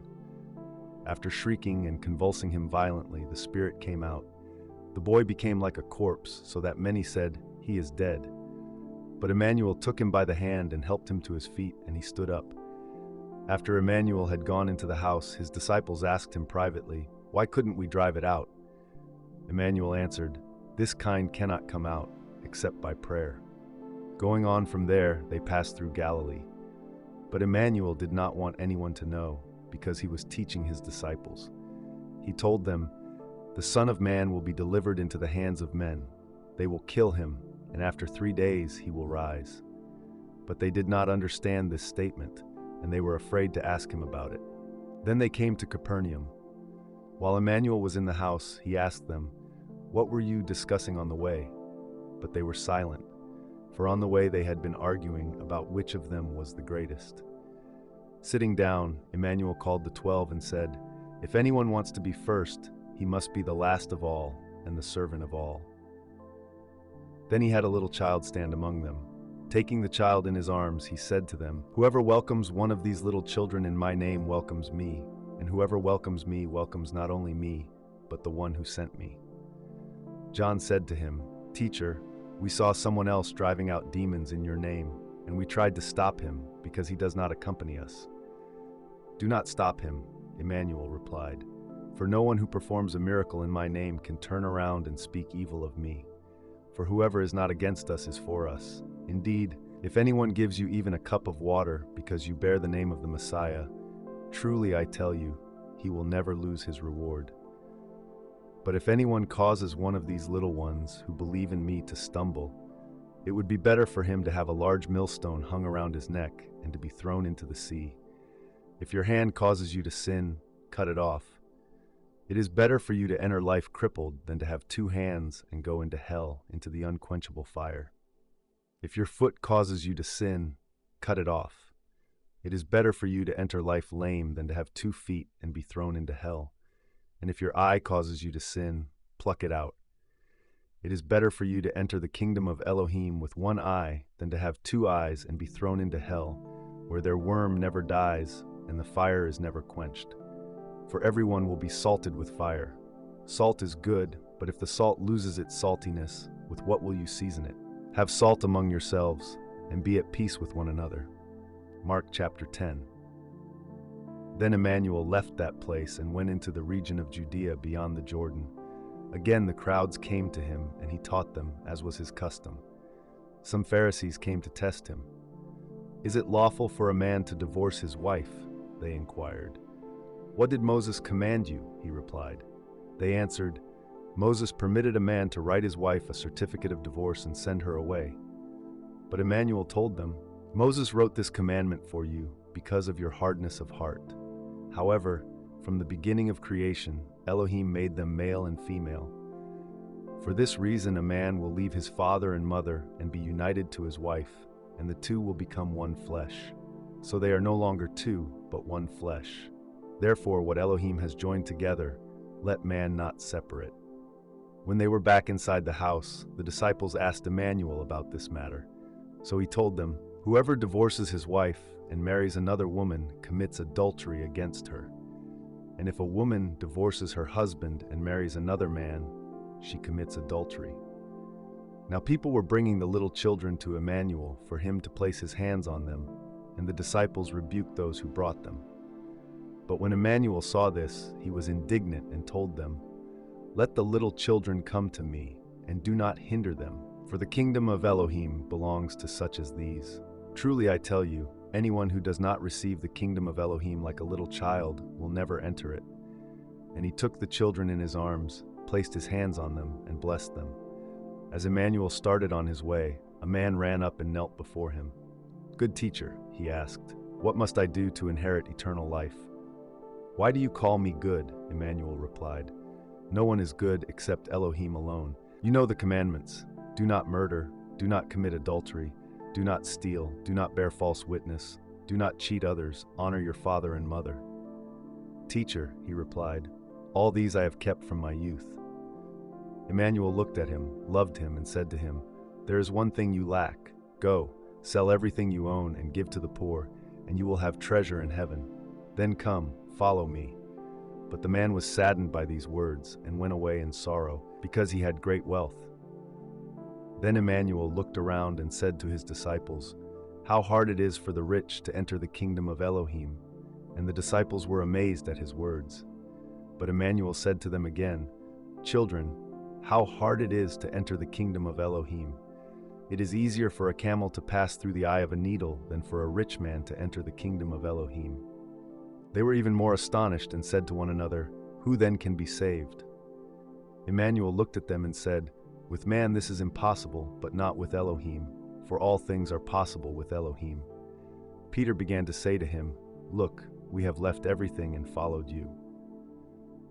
After shrieking and convulsing him violently, the spirit came out. The boy became like a corpse, so that many said, "He is dead." But Emmanuel took him by the hand and helped him to his feet, and he stood up. After Emmanuel had gone into the house, his disciples asked him privately, "Why couldn't we drive it out?" Emmanuel answered, "This kind cannot come out, except by prayer." Going on from there, they passed through Galilee. But Emmanuel did not want anyone to know, because he was teaching his disciples. He told them, "The Son of Man will be delivered into the hands of men. They will kill him, and after 3 days he will rise." But they did not understand this statement, and they were afraid to ask him about it. Then they came to Capernaum. While Emmanuel was in the house, he asked them, "What were you discussing on the way?" But they were silent, for on the way they had been arguing about which of them was the greatest. Sitting down, Emmanuel called the 12 and said, "If anyone wants to be first, he must be the last of all and the servant of all." Then he had a little child stand among them. Taking the child in his arms, he said to them, "Whoever welcomes one of these little children in my name welcomes me, and whoever welcomes me welcomes not only me, but the one who sent me." John said to him, "Teacher, we saw someone else driving out demons in your name, and we tried to stop him because he does not accompany us." "Do not stop him," Emmanuel replied, "for no one who performs a miracle in my name can turn around and speak evil of me. For whoever is not against us is for us. Indeed, if anyone gives you even a cup of water because you bear the name of the Messiah, truly I tell you, he will never lose his reward. But if anyone causes one of these little ones who believe in me to stumble, it would be better for him to have a large millstone hung around his neck and to be thrown into the sea. If your hand causes you to sin, cut it off. It is better for you to enter life crippled than to have 2 hands and go into hell, into the unquenchable fire. If your foot causes you to sin, cut it off. It is better for you to enter life lame than to have 2 feet and be thrown into hell. And if your eye causes you to sin, pluck it out. It is better for you to enter the kingdom of Elohim with 1 eye than to have 2 eyes and be thrown into hell, where their worm never dies and the fire is never quenched. For everyone will be salted with fire. Salt is good, but if the salt loses its saltiness, with what will you season it? Have salt among yourselves, and be at peace with one another. Mark chapter 10. Then Emmanuel left that place and went into the region of Judea beyond the Jordan. Again the crowds came to him, and he taught them, as was his custom. Some Pharisees came to test him. "Is it lawful for a man to divorce his wife?" they inquired. "What did Moses command you?" he replied. They answered, "Moses permitted a man to write his wife a certificate of divorce and send her away." But Emmanuel told them, "Moses wrote this commandment for you because of your hardness of heart. However, from the beginning of creation, Elohim made them male and female. For this reason, a man will leave his father and mother and be united to his wife, and the 2 will become 1 flesh. So they are no longer 2, but 1 flesh. Therefore, what Elohim has joined together, let man not separate." When they were back inside the house, the disciples asked Emmanuel about this matter. So he told them, "Whoever divorces his wife and marries another woman commits adultery against her. And if a woman divorces her husband and marries another man, she commits adultery." Now people were bringing the little children to Emmanuel for him to place his hands on them, and the disciples rebuked those who brought them. But when Emmanuel saw this, he was indignant and told them, "Let the little children come to me, and do not hinder them, for the kingdom of Elohim belongs to such as these. Truly I tell you, anyone who does not receive the kingdom of Elohim like a little child will never enter it." And he took the children in his arms, placed his hands on them, and blessed them. As Emmanuel started on his way, a man ran up and knelt before him. "Good teacher," he asked, "what must I do to inherit eternal life?" "Why do you call me good?" Emmanuel replied. "No one is good except Elohim alone. You know the commandments. Do not murder, do not commit adultery, do not steal, do not bear false witness, do not cheat others, honor your father and mother." "Teacher," he replied, "all these I have kept from my youth." Emmanuel looked at him, loved him, and said to him, "There is one thing you lack. Go, sell everything you own and give to the poor, and you will have treasure in heaven. Then come, follow me." But the man was saddened by these words and went away in sorrow, because he had great wealth. Then Emmanuel looked around and said to his disciples, "How hard it is for the rich to enter the kingdom of Elohim." And the disciples were amazed at his words. But Emmanuel said to them again, "Children, how hard it is to enter the kingdom of Elohim. It is easier for a camel to pass through the eye of a needle than for a rich man to enter the kingdom of Elohim." They were even more astonished and said to one another, Who then can be saved?" Emmanuel looked at them and said, "With man this is impossible, but not with Elohim, for all things are possible with Elohim." Peter began to say to him, "Look, we have left everything and followed you."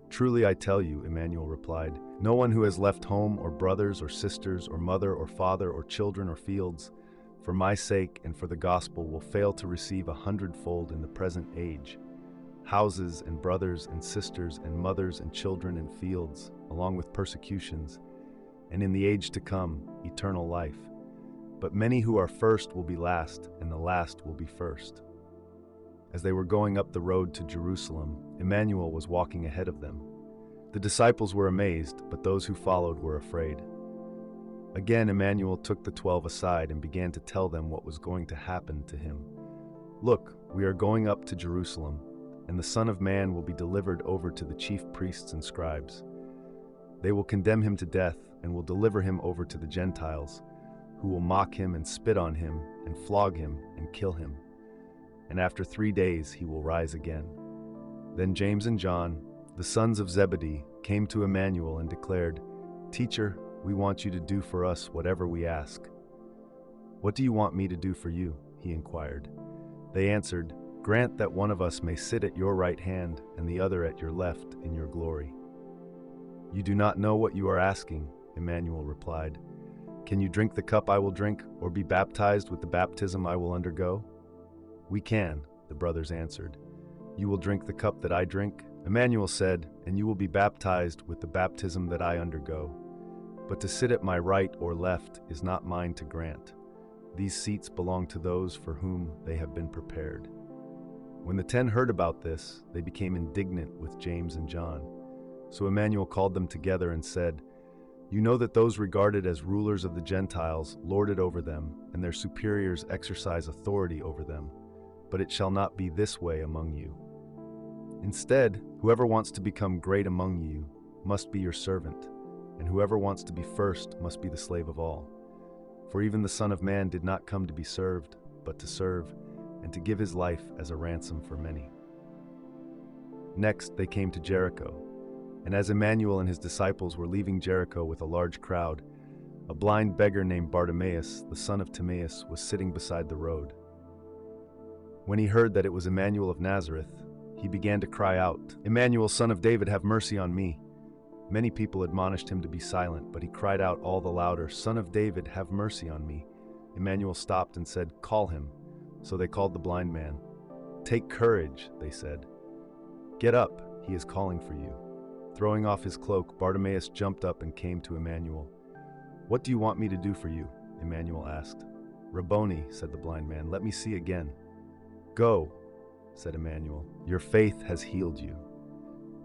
"Truly I tell you," Emmanuel replied, "no one who has left home or brothers or sisters or mother or father or children or fields, for my sake and for the gospel will fail to receive 100-fold in the present age, houses and brothers and sisters and mothers and children and fields, along with persecutions, and in the age to come, eternal life. But many who are first will be last, and the last will be first." As they were going up the road to Jerusalem, Emmanuel was walking ahead of them. The disciples were amazed, but those who followed were afraid. Again, Emmanuel took the 12 aside and began to tell them what was going to happen to him. "Look, we are going up to Jerusalem, and the Son of Man will be delivered over to the chief priests and scribes. They will condemn him to death and will deliver him over to the Gentiles, who will mock him and spit on him and flog him and kill him. And after 3 days he will rise again." Then James and John, the sons of Zebedee, came to Emmanuel and declared, "Teacher, we want you to do for us whatever we ask." "What do you want me to do for you?" he inquired. They answered, "Grant that one of us may sit at your right hand and the other at your left in your glory." "You do not know what you are asking," Emmanuel replied. "Can you drink the cup I will drink, or be baptized with the baptism I will undergo?" "We can," the brothers answered. "You will drink the cup that I drink?" Emmanuel said, "And you will be baptized with the baptism that I undergo. But to sit at my right or left is not mine to grant. These seats belong to those for whom they have been prepared." When the 10 heard about this, they became indignant with James and John. So Emmanuel called them together and said, "You know that those regarded as rulers of the Gentiles lord it over them, and their superiors exercise authority over them. But it shall not be this way among you. Instead, whoever wants to become great among you must be your servant, and whoever wants to be first must be the slave of all. For even the Son of Man did not come to be served, but to serve, and to give his life as a ransom for many." Next, they came to Jericho. And as Emmanuel and his disciples were leaving Jericho with a large crowd, a blind beggar named Bartimaeus, the son of Timaeus, was sitting beside the road. When he heard that it was Emmanuel of Nazareth, he began to cry out, "Emmanuel, son of David, have mercy on me." Many people admonished him to be silent, but he cried out all the louder, "Son of David, have mercy on me." Emmanuel stopped and said, "Call him." So they called the blind man. "Take courage," they said. "Get up, he is calling for you." Throwing off his cloak, Bartimaeus jumped up and came to Emmanuel. "What do you want me to do for you?" Emmanuel asked. "Rabboni," said the blind man, "let me see again." "Go," said Emmanuel, "your faith has healed you."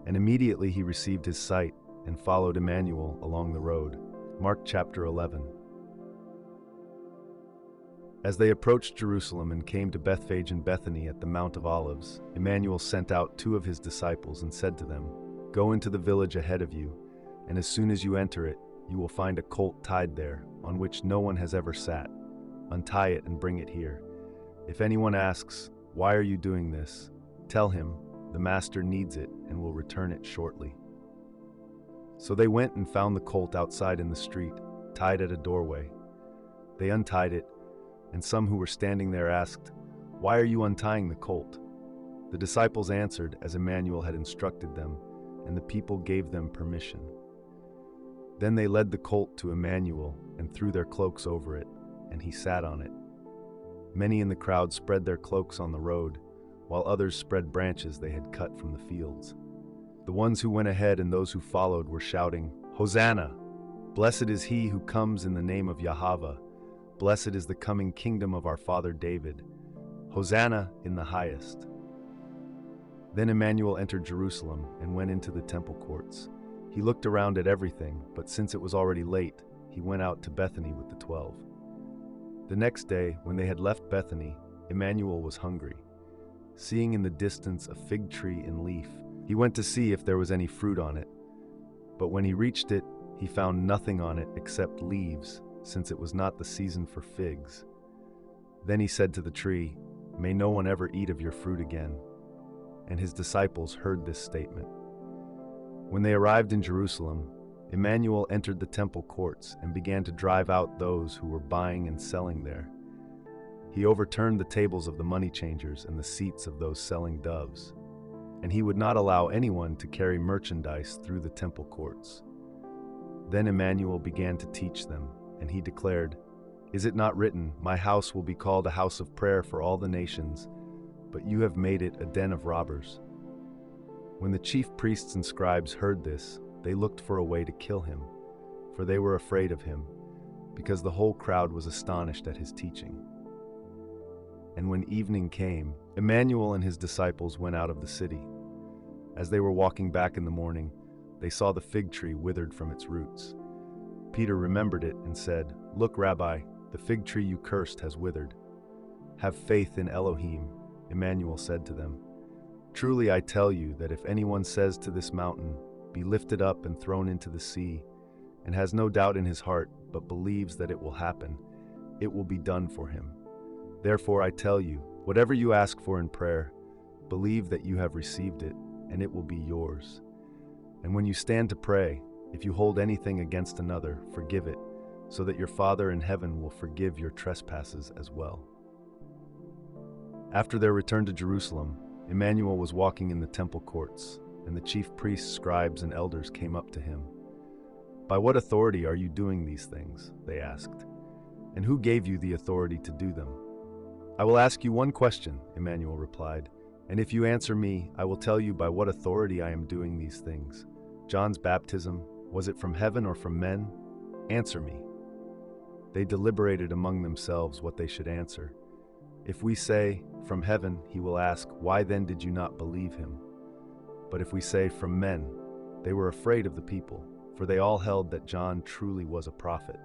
And immediately he received his sight and followed Emmanuel along the road. Mark chapter 11. As they approached Jerusalem and came to Bethphage and Bethany at the Mount of Olives, Emmanuel sent out 2 of his disciples and said to them, "Go into the village ahead of you, and as soon as you enter it, you will find a colt tied there, on which no one has ever sat. Untie it and bring it here. If anyone asks, 'Why are you doing this?' tell him, 'The master needs it and will return it shortly.'" So they went and found the colt outside in the street, tied at a doorway. They untied it, and some who were standing there asked, "Why are you untying the colt?" The disciples answered as Emmanuel had instructed them, and the people gave them permission. Then they led the colt to Emmanuel and threw their cloaks over it, and he sat on it. Many in the crowd spread their cloaks on the road, while others spread branches they had cut from the fields. The ones who went ahead and those who followed were shouting, "Hosanna! Blessed is he who comes in the name of Yahavah. Blessed is the coming kingdom of our father David. Hosanna in the highest." Then Emmanuel entered Jerusalem and went into the temple courts. He looked around at everything, but since it was already late, he went out to Bethany with the 12. The next day, when they had left Bethany, Emmanuel was hungry. Seeing in the distance a fig tree in leaf, he went to see if there was any fruit on it. But when he reached it, he found nothing on it except leaves, since it was not the season for figs. Then he said to the tree, "May no one ever eat of your fruit again." And his disciples heard this statement. When they arrived in Jerusalem, Emmanuel entered the temple courts and began to drive out those who were buying and selling there. He overturned the tables of the money changers and the seats of those selling doves, and he would not allow anyone to carry merchandise through the temple courts. Then Emmanuel began to teach them, and he declared, "Is it not written, 'My house will be called a house of prayer for all the nations,' but you have made it a den of robbers?" When the chief priests and scribes heard this, they looked for a way to kill him, for they were afraid of him, because the whole crowd was astonished at his teaching. And when evening came, Emmanuel and his disciples went out of the city. As they were walking back in the morning, they saw the fig tree withered from its roots. Peter remembered it and said, "Look, Rabbi, the fig tree you cursed has withered." "Have faith in Elohim," Emmanuel said to them. "Truly I tell you that if anyone says to this mountain, 'Be lifted up and thrown into the sea,' and has no doubt in his heart, but believes that it will happen, it will be done for him. Therefore I tell you, whatever you ask for in prayer, believe that you have received it, and it will be yours. And when you stand to pray, if you hold anything against another, forgive it, so that your Father in heaven will forgive your trespasses as well." After their return to Jerusalem, Emmanuel was walking in the temple courts, and the chief priests, scribes, and elders came up to him. "By what authority are you doing these things?" they asked. "And who gave you the authority to do them?" "I will ask you one question," Emmanuel replied, "and if you answer me, I will tell you by what authority I am doing these things. John's baptism, was it from heaven or from men? Answer me." They deliberated among themselves what they should answer. "If we say, 'From heaven,' he will ask, 'Why then did you not believe him?' But if we say, 'From men,' they were afraid of the people, for they all held that John truly was a prophet.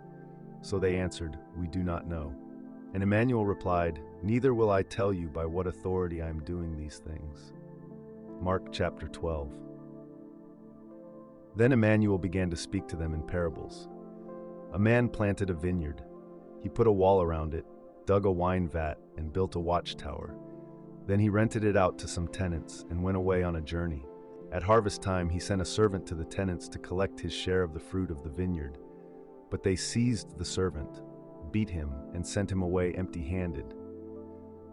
So they answered, 'We do not know.' And Emmanuel replied, 'Neither will I tell you by what authority I am doing these things.'" Mark chapter 12. Then Emmanuel began to speak to them in parables. "A man planted a vineyard. He put a wall around it, dug a wine vat, and built a watchtower. Then he rented it out to some tenants and went away on a journey. At harvest time he sent a servant to the tenants to collect his share of the fruit of the vineyard. But they seized the servant, beat him, and sent him away empty-handed.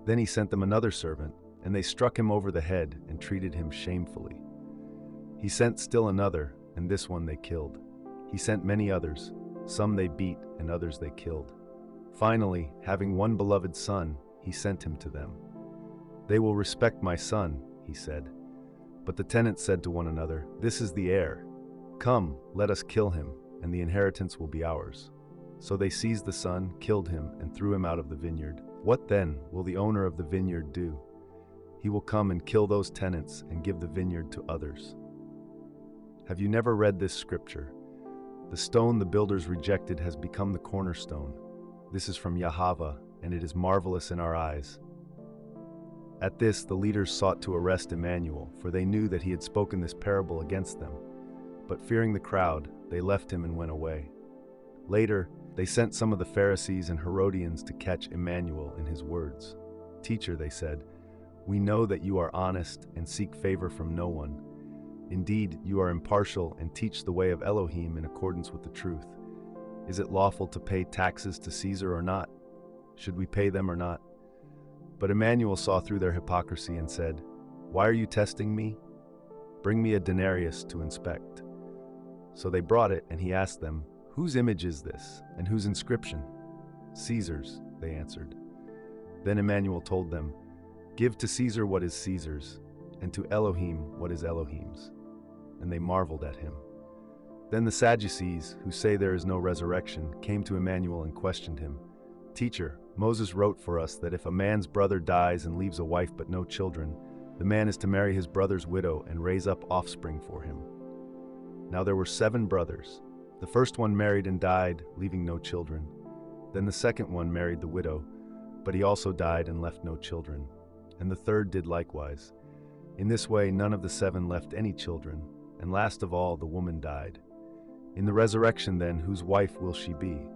Then he sent them another servant, and they struck him over the head and treated him shamefully. He sent still another, and this one they killed. He sent many others, some they beat and others they killed. Finally, having one beloved son, he sent him to them. 'They will respect my son,' he said. But the tenants said to one another, 'This is the heir. Come, let us kill him, and the inheritance will be ours.' So they seized the son, killed him, and threw him out of the vineyard. What then will the owner of the vineyard do? He will come and kill those tenants and give the vineyard to others. Have you never read this scripture? The stone the builders rejected has become the cornerstone. This is from Yahavah, and it is marvelous in our eyes." At this, the leaders sought to arrest Emmanuel, for they knew that he had spoken this parable against them. But fearing the crowd, they left him and went away. Later, they sent some of the Pharisees and Herodians to catch Emmanuel in his words. "Teacher," they said, "we know that you are honest and seek favor from no one. Indeed, you are impartial and teach the way of Elohim in accordance with the truth. Is it lawful to pay taxes to Caesar or not? Should we pay them or not?" But Emmanuel saw through their hypocrisy and said, "Why are you testing me? Bring me a denarius to inspect." So they brought it, and he asked them, "Whose image is this, and whose inscription?" "Caesar's," they answered. Then Emmanuel told them, "Give to Caesar what is Caesar's, and to Elohim what is Elohim's." And they marveled at him. Then the Sadducees, who say there is no resurrection, came to Emmanuel and questioned him. "Teacher, Moses wrote for us that if a man's brother dies and leaves a wife but no children, the man is to marry his brother's widow and raise up offspring for him. Now there were 7 brothers. The first one married and died, leaving no children. Then the second one married the widow, but he also died and left no children. And the third did likewise. In this way none of the 7 left any children, and last of all the woman died. In the resurrection then, whose wife will she be?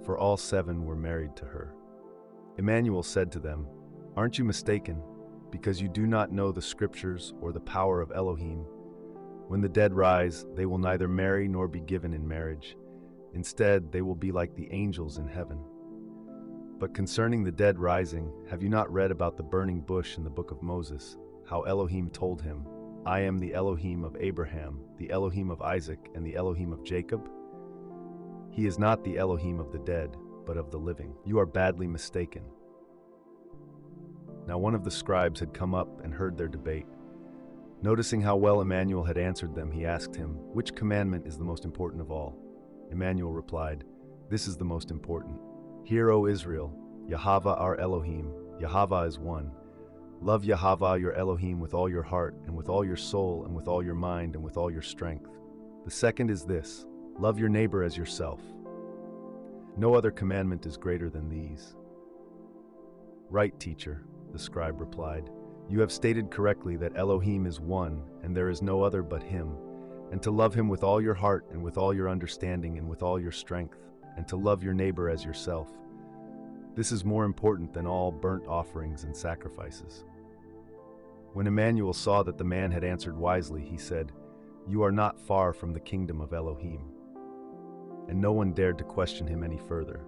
For all 7 were married to her." Emmanuel said to them, "Aren't you mistaken, because you do not know the scriptures or the power of Elohim? When the dead rise, they will neither marry nor be given in marriage. Instead, they will be like the angels in heaven. But concerning the dead rising, have you not read about the burning bush in the book of Moses, how Elohim told him, I am the Elohim of Abraham, the Elohim of Isaac, and the Elohim of Jacob? He is not the Elohim of the dead, but of the living. You are badly mistaken. Now one of the scribes had come up and heard their debate. Noticing how well Emmanuel had answered them, he asked him, which commandment is the most important of all? Emmanuel replied, this is the most important. Hear, O Israel, Yahavah our Elohim, Yahavah is one. Love Yahavah your Elohim with all your heart, and with all your soul, and with all your mind, and with all your strength. The second is this, love your neighbor as yourself. No other commandment is greater than these. Right, teacher, the scribe replied. You have stated correctly that Elohim is one, and there is no other but him, and to love him with all your heart, and with all your understanding, and with all your strength, and to love your neighbor as yourself. This is more important than all burnt offerings and sacrifices. When Emmanuel saw that the man had answered wisely, he said, You are not far from the kingdom of Elohim. And no one dared to question him any further.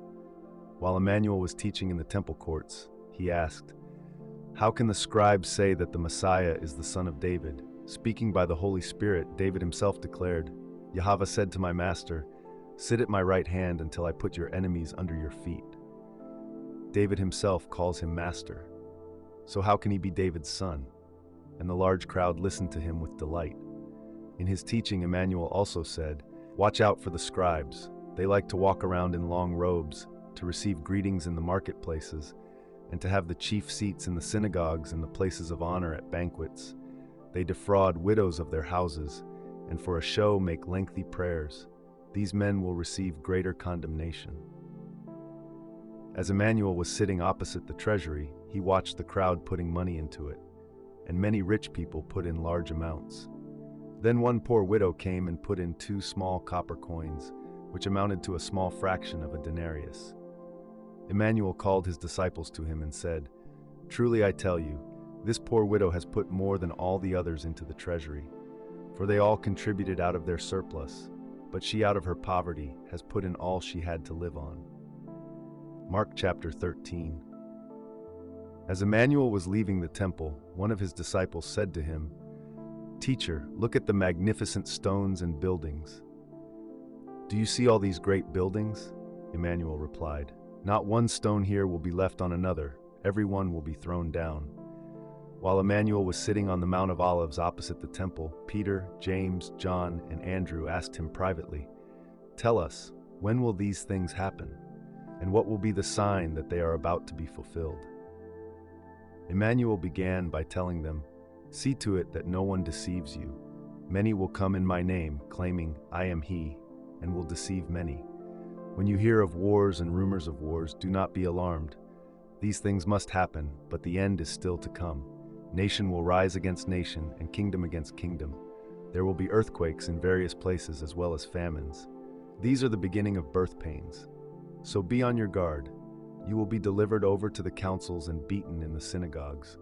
While Emmanuel was teaching in the temple courts, he asked, How can the scribes say that the Messiah is the son of David? Speaking by the Holy Spirit, David himself declared, Yahavah said to my master, Sit at my right hand until I put your enemies under your feet. David himself calls him master. So how can he be David's son? And the large crowd listened to him with delight. In his teaching, Emmanuel also said, Watch out for the scribes. They like to walk around in long robes, to receive greetings in the marketplaces, and to have the chief seats in the synagogues and the places of honor at banquets. They defraud widows of their houses, and for a show make lengthy prayers. These men will receive greater condemnation. As Emmanuel was sitting opposite the treasury, he watched the crowd putting money into it, and many rich people put in large amounts. Then one poor widow came and put in 2 small copper coins, which amounted to a small fraction of a denarius. Emmanuel called his disciples to him and said, Truly I tell you, this poor widow has put more than all the others into the treasury, for they all contributed out of their surplus, but she out of her poverty has put in all she had to live on. Mark chapter 13. As Emmanuel was leaving the temple, one of his disciples said to him, Teacher, look at the magnificent stones and buildings. Do you see all these great buildings? Emmanuel replied, Not one stone here will be left on another, every one will be thrown down. While Emmanuel was sitting on the Mount of Olives opposite the temple, Peter, James, John, and Andrew asked him privately, Tell us, when will these things happen? And what will be the sign that they are about to be fulfilled? Emmanuel began by telling them, See to it that no one deceives you. Many will come in my name, claiming, I am he, and will deceive many. When you hear of wars and rumors of wars, do not be alarmed. These things must happen, but the end is still to come. Nation will rise against nation, and kingdom against kingdom. There will be earthquakes in various places as well as famines. These are the beginning of birth pains. So be on your guard. You will be delivered over to the councils and beaten in the synagogues.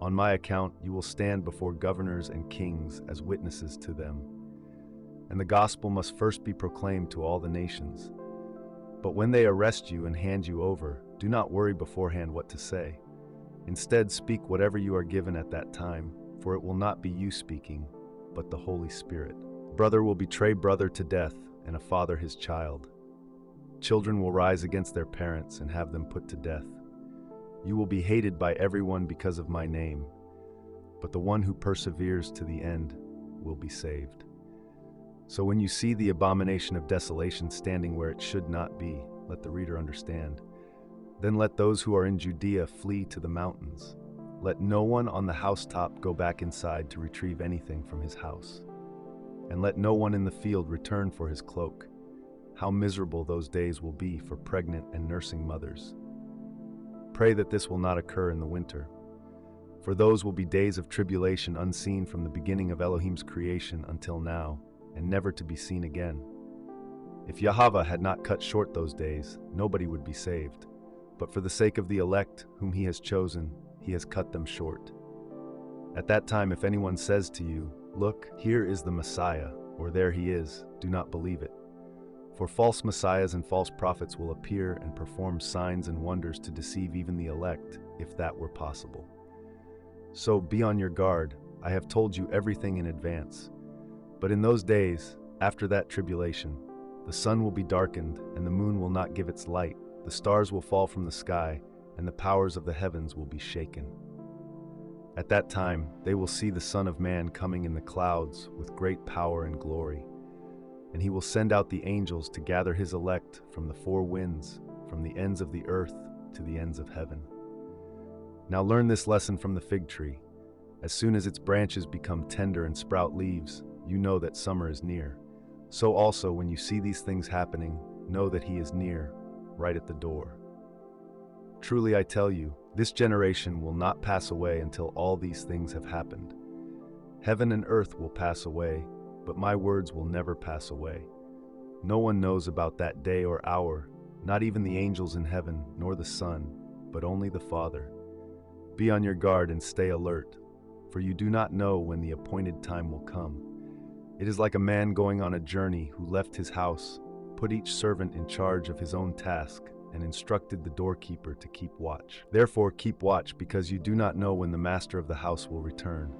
On my account, you will stand before governors and kings as witnesses to them. And the gospel must first be proclaimed to all the nations. But when they arrest you and hand you over, do not worry beforehand what to say. Instead, speak whatever you are given at that time, for it will not be you speaking, but the Holy Spirit. Brother will betray brother to death, and a father his child. Children will rise against their parents and have them put to death. You will be hated by everyone because of my name, but the one who perseveres to the end will be saved. So when you see the abomination of desolation standing where it should not be, let the reader understand. Then let those who are in Judea flee to the mountains. Let no one on the housetop go back inside to retrieve anything from his house. And let no one in the field return for his cloak. How miserable those days will be for pregnant and nursing mothers. Pray that this will not occur in the winter. For those will be days of tribulation unseen from the beginning of Elohim's creation until now, and never to be seen again. If Yahavah had not cut short those days, nobody would be saved. But for the sake of the elect whom he has chosen, he has cut them short. At that time, if anyone says to you, "Look, here is the Messiah," or "There he is," do not believe it. For false messiahs and false prophets will appear and perform signs and wonders to deceive even the elect, if that were possible. So be on your guard. I have told you everything in advance. But in those days, after that tribulation, the sun will be darkened, and the moon will not give its light, the stars will fall from the sky, and the powers of the heavens will be shaken. At that time, they will see the Son of Man coming in the clouds with great power and glory. And he will send out the angels to gather his elect from the four winds, from the ends of the earth to the ends of heaven. Now learn this lesson from the fig tree. As soon as its branches become tender and sprout leaves, you know that summer is near. So also, when you see these things happening, know that he is near, right at the door. Truly I tell you, this generation will not pass away until all these things have happened. Heaven and earth will pass away, but my words will never pass away. No one knows about that day or hour, not even the angels in heaven, nor the Son, but only the Father. Be on your guard and stay alert, for you do not know when the appointed time will come. It is like a man going on a journey who left his house, put each servant in charge of his own task, and instructed the doorkeeper to keep watch. Therefore keep watch, because you do not know when the master of the house will return,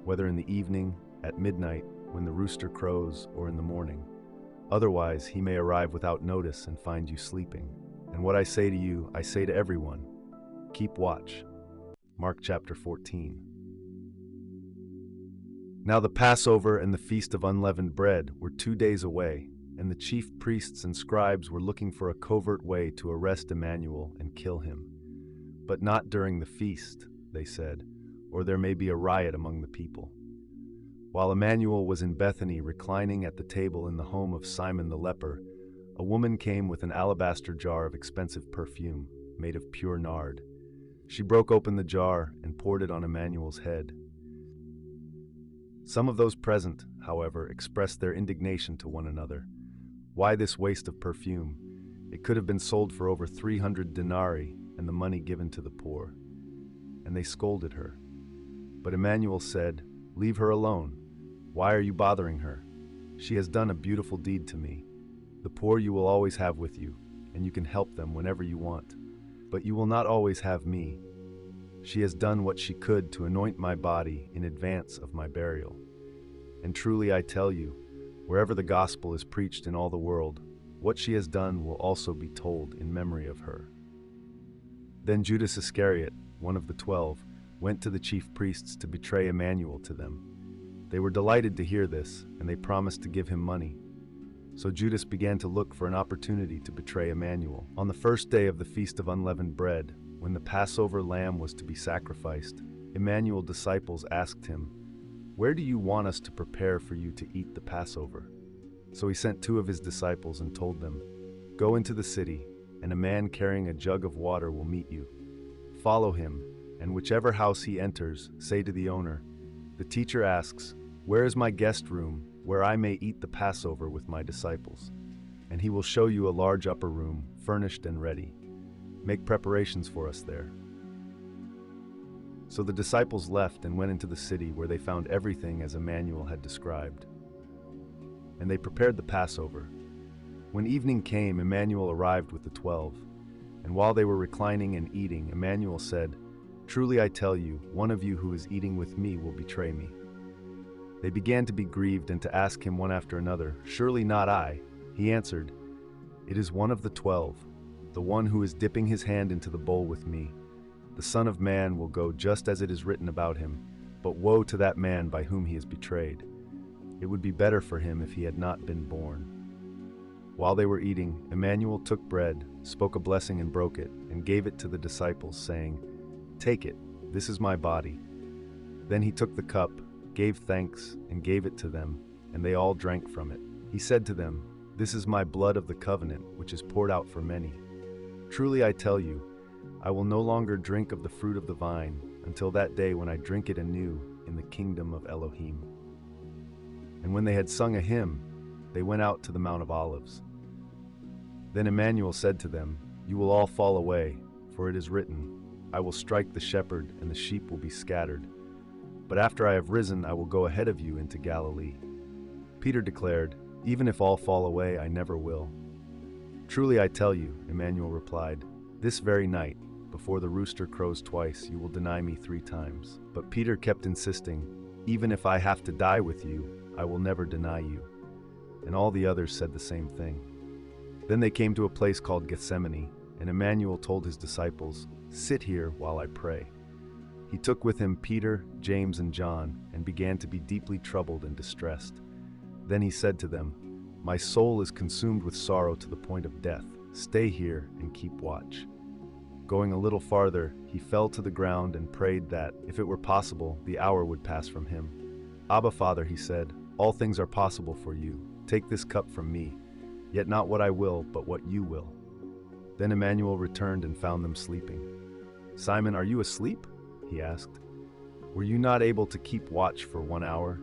whether in the evening, at midnight, when the rooster crows, or in the morning. Otherwise, he may arrive without notice and find you sleeping. And what I say to you, I say to everyone, keep watch. Mark chapter 14. Now the Passover and the Feast of Unleavened Bread were 2 days away, and the chief priests and scribes were looking for a covert way to arrest Emmanuel and kill him. But not during the feast, they said, or there may be a riot among the people. While Emmanuel was in Bethany reclining at the table in the home of Simon the leper, a woman came with an alabaster jar of expensive perfume, made of pure nard. She broke open the jar and poured it on Emmanuel's head. Some of those present, however, expressed their indignation to one another. Why this waste of perfume? It could have been sold for over 300 denarii and the money given to the poor. And they scolded her. But Emmanuel said, "Leave her alone. Why are you bothering her? She has done a beautiful deed to me. The poor you will always have with you, and you can help them whenever you want. But you will not always have me. She has done what she could to anoint my body in advance of my burial. And truly I tell you, wherever the gospel is preached in all the world, what she has done will also be told in memory of her." Then Judas Iscariot, one of the 12, went to the chief priests to betray Emmanuel to them. They were delighted to hear this, and they promised to give him money. So Judas began to look for an opportunity to betray Emmanuel. On the first day of the Feast of Unleavened Bread, when the Passover lamb was to be sacrificed, Emmanuel's disciples asked him, "Where do you want us to prepare for you to eat the Passover?" So he sent 2 of his disciples and told them, "Go into the city, and a man carrying a jug of water will meet you. Follow him, and whichever house he enters, say to the owner, 'The teacher asks, where is my guest room, where I may eat the Passover with my disciples?' And he will show you a large upper room, furnished and ready. Make preparations for us there." So the disciples left and went into the city, where they found everything as Emmanuel had described. And they prepared the Passover. When evening came, Emmanuel arrived with the 12. And while they were reclining and eating, Emmanuel said, "Truly I tell you, one of you who is eating with me will betray me." They began to be grieved and to ask him one after another, "Surely not I." He answered, "It is one of the 12, the one who is dipping his hand into the bowl with me. The Son of Man will go just as it is written about him, but woe to that man by whom he is betrayed. It would be better for him if he had not been born." While they were eating, Emmanuel took bread, spoke a blessing and broke it, and gave it to the disciples, saying, "Take it, this is my body." Then he took the cup, gave thanks, and gave it to them, and they all drank from it. He said to them, "This is my blood of the covenant, which is poured out for many. Truly I tell you, I will no longer drink of the fruit of the vine until that day when I drink it anew in the kingdom of Elohim." And when they had sung a hymn, they went out to the Mount of Olives. Then Emmanuel said to them, "You will all fall away, for it is written, 'I will strike the shepherd, and the sheep will be scattered.' But after I have risen, I will go ahead of you into Galilee." Peter declared, "Even if all fall away, I never will." "Truly I tell you," Emmanuel replied, "this very night, before the rooster crows twice, you will deny me 3 times." But Peter kept insisting, "Even if I have to die with you, I will never deny you." And all the others said the same thing. Then they came to a place called Gethsemane, and Emmanuel told his disciples, "Sit here while I pray." He took with him Peter, James, and John, and began to be deeply troubled and distressed. Then he said to them, "My soul is consumed with sorrow to the point of death. Stay here and keep watch." Going a little farther, he fell to the ground and prayed that, if it were possible, the hour would pass from him. "Abba, Father," he said, "all things are possible for you. Take this cup from me, yet not what I will, but what you will." Then Emmanuel returned and found them sleeping. "Simon, are you asleep?" he asked. "Were you not able to keep watch for 1 hour?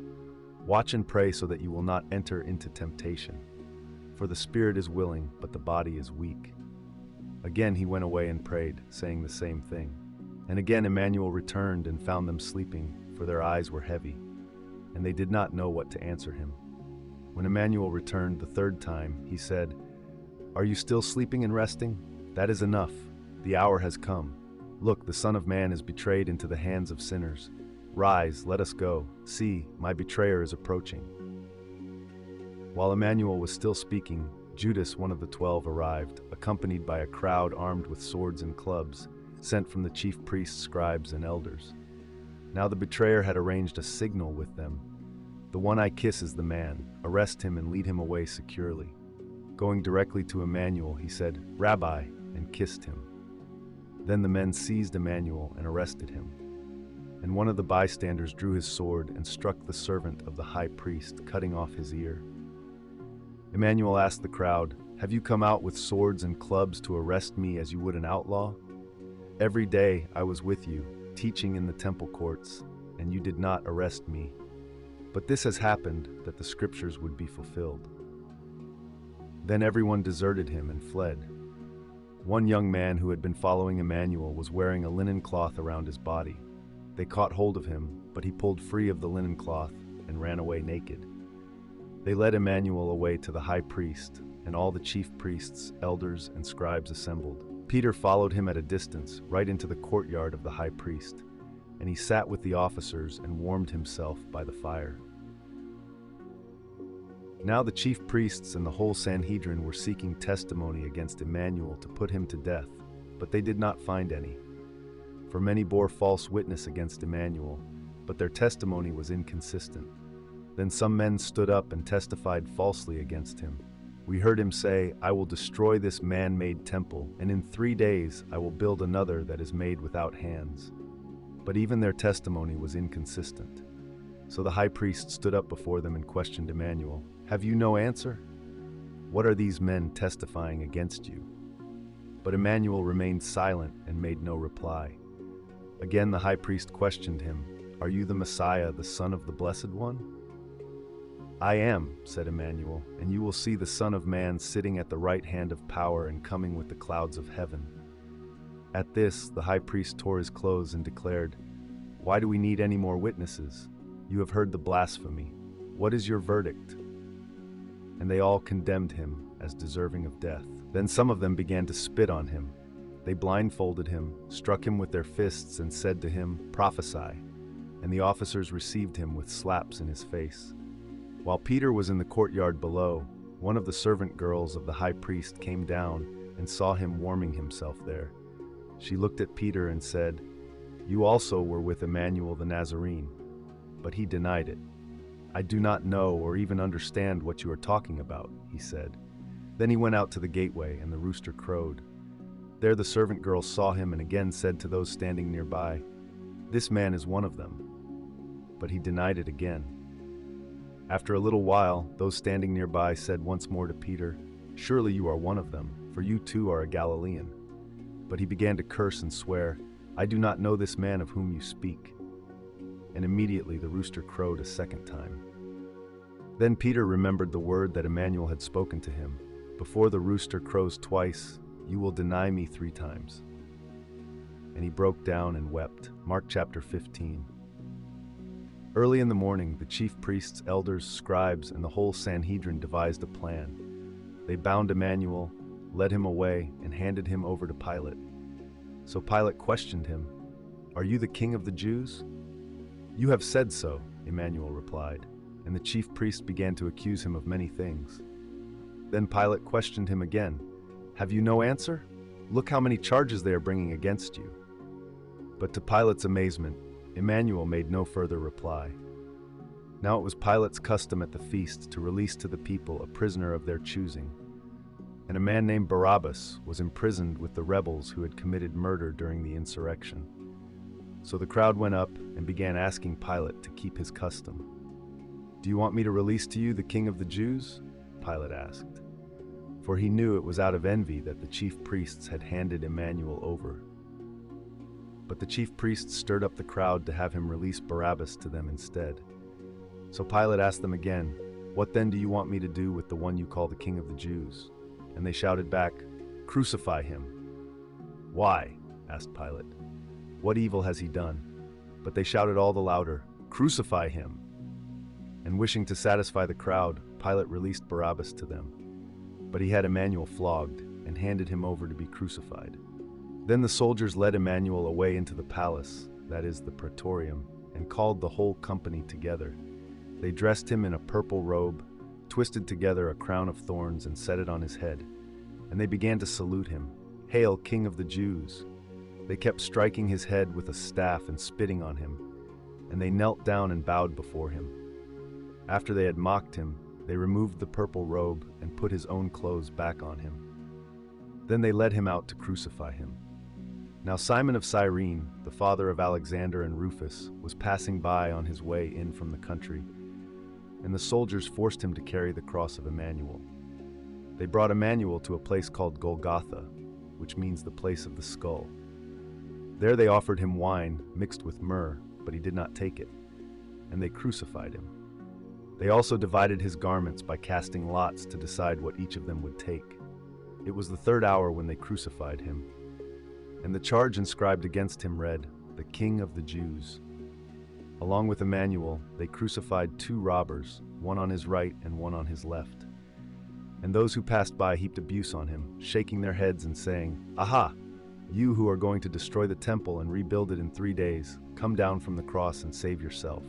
Watch and pray so that you will not enter into temptation. For the spirit is willing, but the body is weak." Again he went away and prayed, saying the same thing. And again Emmanuel returned and found them sleeping, for their eyes were heavy, and they did not know what to answer him. When Emmanuel returned the 3rd time, he said, "Are you still sleeping and resting? That is enough. The hour has come. Look, the Son of Man is betrayed into the hands of sinners. Rise, let us go. See, my betrayer is approaching." While Emmanuel was still speaking, Judas, one of the 12, arrived, accompanied by a crowd armed with swords and clubs, sent from the chief priests, scribes, and elders. Now the betrayer had arranged a signal with them. "The one I kiss is the man. Arrest him and lead him away securely." Going directly to Emmanuel, he said, "Rabbi," and kissed him. Then the men seized Emmanuel and arrested him. And one of the bystanders drew his sword and struck the servant of the high priest, cutting off his ear. Emmanuel asked the crowd, "Have you come out with swords and clubs to arrest me as you would an outlaw? Every day I was with you, teaching in the temple courts, and you did not arrest me. But this has happened that the scriptures would be fulfilled." Then everyone deserted him and fled. One young man who had been following Emmanuel was wearing a linen cloth around his body. They caught hold of him, but he pulled free of the linen cloth and ran away naked. They led Emmanuel away to the high priest, and all the chief priests, elders, and scribes assembled. Peter followed him at a distance, right into the courtyard of the high priest, and he sat with the officers and warmed himself by the fire. Now the chief priests and the whole Sanhedrin were seeking testimony against Emmanuel to put him to death, but they did not find any. For many bore false witness against Emmanuel, but their testimony was inconsistent. Then some men stood up and testified falsely against him. "We heard him say, 'I will destroy this man-made temple, and in 3 days I will build another that is made without hands.' But even their testimony was inconsistent. So the high priest stood up before them and questioned Emmanuel, 'Have you no answer? What are these men testifying against you?' But Emmanuel remained silent and made no reply. Again the high priest questioned him, 'Are you the Messiah, the Son of the Blessed One?' 'I am,' said Emmanuel, 'and you will see the Son of Man sitting at the right hand of power and coming with the clouds of heaven.' At this, the high priest tore his clothes and declared, 'Why do we need any more witnesses? You have heard the blasphemy. What is your verdict?' And they all condemned him as deserving of death. Then some of them began to spit on him. They blindfolded him, struck him with their fists, and said to him, 'Prophesy.' And the officers received him with slaps in his face. While Peter was in the courtyard below, one of the servant girls of the high priest came down and saw him warming himself there. She looked at Peter and said, 'You also were with Emmanuel the Nazarene.' But he denied it. 'I do not know or even understand what you are talking about,' he said. Then he went out to the gateway, and the rooster crowed. There the servant girl saw him and again said to those standing nearby, 'This man is one of them.' But he denied it again. After a little while, those standing nearby said once more to Peter, 'Surely you are one of them, for you too are a Galilean.' But he began to curse and swear, 'I do not know this man of whom you speak.' And immediately the rooster crowed a 2nd time. Then Peter remembered the word that Emmanuel had spoken to him, 'Before the rooster crows twice, you will deny me 3 times.' And he broke down and wept. Mark chapter 15. Early in the morning, the chief priests, elders, scribes, and the whole Sanhedrin devised a plan. They bound Emmanuel, led him away, and handed him over to Pilate. So Pilate questioned him, "Are you the king of the Jews?" "You have said so," Emmanuel replied, and the chief priests began to accuse him of many things. Then Pilate questioned him again, "Have you no answer? Look how many charges they are bringing against you." But to Pilate's amazement, Emmanuel made no further reply. Now it was Pilate's custom at the feast to release to the people a prisoner of their choosing. And a man named Barabbas was imprisoned with the rebels who had committed murder during the insurrection. So the crowd went up and began asking Pilate to keep his custom. "Do you want me to release to you the king of the Jews?" Pilate asked. For he knew it was out of envy that the chief priests had handed Emmanuel over. But the chief priests stirred up the crowd to have him release Barabbas to them instead. So Pilate asked them again, "What then do you want me to do with the one you call the king of the Jews?" And they shouted back, "Crucify him." "Why?" asked Pilate. "What evil has he done?" But they shouted all the louder, "Crucify him!" And wishing to satisfy the crowd, Pilate released Barabbas to them. But he had Emmanuel flogged and handed him over to be crucified. Then the soldiers led Emmanuel away into the palace, that is, the praetorium, and called the whole company together. They dressed him in a purple robe, twisted together a crown of thorns, and set it on his head. And they began to salute him, "Hail, King of the Jews!" They kept striking his head with a staff and spitting on him, and they knelt down and bowed before him. After they had mocked him, they removed the purple robe and put his own clothes back on him. Then they led him out to crucify him. Now Simon of Cyrene, the father of Alexander and Rufus, was passing by on his way in from the country, and the soldiers forced him to carry the cross of Emmanuel. They brought Emmanuel to a place called Golgotha, which means the place of the skull. There they offered him wine mixed with myrrh, but he did not take it, and they crucified him. They also divided his garments by casting lots to decide what each of them would take. It was the third hour when they crucified him. And the charge inscribed against him read, "The King of the Jews." Along with Emmanuel, they crucified two robbers, one on his right and one on his left. And those who passed by heaped abuse on him, shaking their heads and saying, "Aha! You who are going to destroy the temple and rebuild it in 3 days, come down from the cross and save yourself."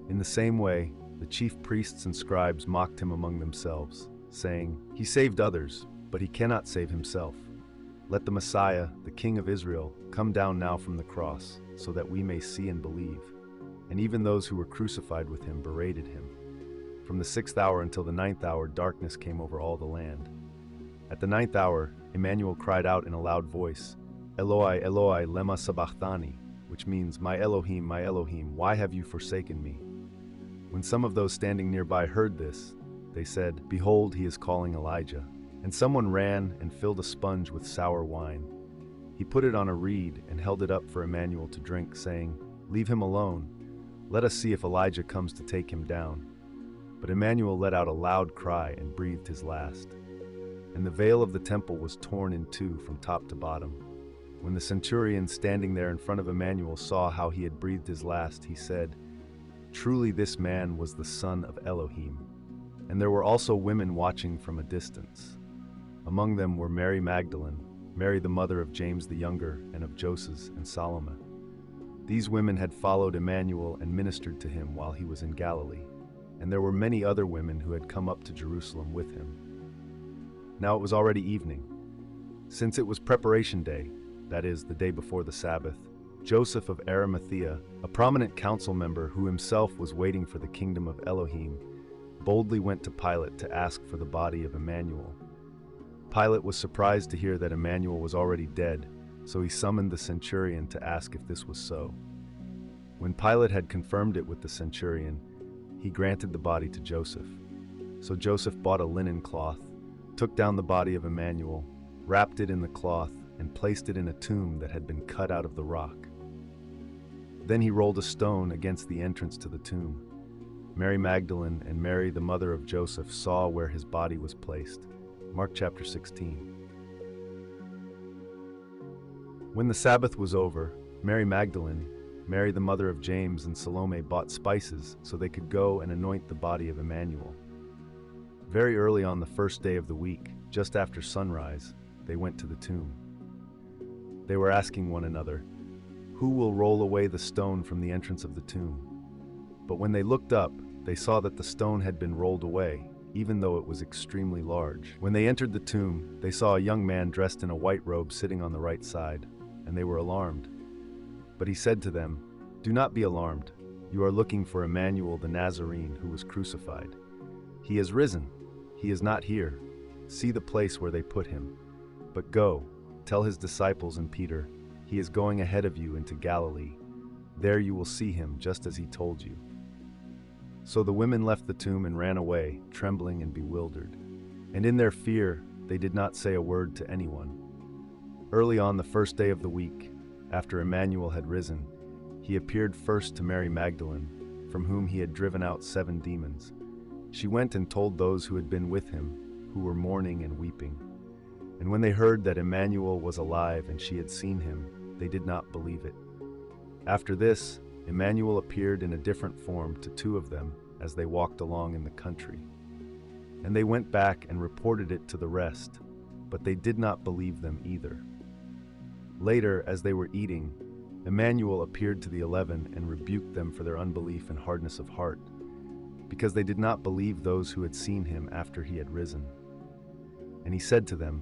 In the same way, the chief priests and scribes mocked him among themselves, saying, "He saved others, but he cannot save himself. Let the Messiah, the King of Israel, come down now from the cross, so that we may see and believe." And even those who were crucified with him berated him. From the 6th hour until the 9th hour, darkness came over all the land. At the 9th hour, Emmanuel cried out in a loud voice, "Eloi, Eloi, lema sabachthani," which means, my Elohim, why have you forsaken me?" When some of those standing nearby heard this, they said, "Behold, he is calling Elijah." And someone ran and filled a sponge with sour wine. He put it on a reed and held it up for Emmanuel to drink, saying, "Leave him alone. Let us see if Elijah comes to take him down." But Emmanuel let out a loud cry and breathed his last. And the veil of the temple was torn in two from top to bottom. When the centurion standing there in front of Emmanuel saw how he had breathed his last, he said, "Truly this man was the son of Elohim." And there were also women watching from a distance. Among them were Mary Magdalene, Mary the mother of James the Younger, and of Joses and Salome. These women had followed Emmanuel and ministered to him while he was in Galilee, and there were many other women who had come up to Jerusalem with him. Now it was already evening. Since it was preparation day, that is, the day before the Sabbath, Joseph of Arimathea, a prominent council member who himself was waiting for the kingdom of Elohim, boldly went to Pilate to ask for the body of Emmanuel. Pilate was surprised to hear that Emmanuel was already dead, so he summoned the centurion to ask if this was so. When Pilate had confirmed it with the centurion, he granted the body to Joseph. So Joseph bought a linen cloth, took down the body of Emmanuel, wrapped it in the cloth, and placed it in a tomb that had been cut out of the rock. Then he rolled a stone against the entrance to the tomb. Mary Magdalene and Mary, the mother of Joseph, saw where his body was placed. Mark chapter 16. When the Sabbath was over, Mary Magdalene, Mary, the mother of James, and Salome bought spices so they could go and anoint the body of Emmanuel. Very early on the first day of the week, just after sunrise, they went to the tomb. They were asking one another, "Who will roll away the stone from the entrance of the tomb?" But when they looked up, they saw that the stone had been rolled away, even though it was extremely large. When they entered the tomb, they saw a young man dressed in a white robe sitting on the right side, and they were alarmed. But he said to them, "Do not be alarmed. You are looking for Emmanuel the Nazarene who was crucified. He has risen. He is not here. See the place where they put him. But go, tell his disciples and Peter, he is going ahead of you into Galilee. There you will see him just as he told you." So the women left the tomb and ran away, trembling and bewildered. And in their fear, they did not say a word to anyone. Early on the first day of the week, after Emmanuel had risen, he appeared first to Mary Magdalene, from whom he had driven out 7 demons. She went and told those who had been with him, who were mourning and weeping. And when they heard that Emmanuel was alive and she had seen him, they did not believe it. After this, Emmanuel appeared in a different form to 2 of them as they walked along in the country. And they went back and reported it to the rest, but they did not believe them either. Later, as they were eating, Emmanuel appeared to the 11 and rebuked them for their unbelief and hardness of heart, because they did not believe those who had seen him after he had risen. And he said to them,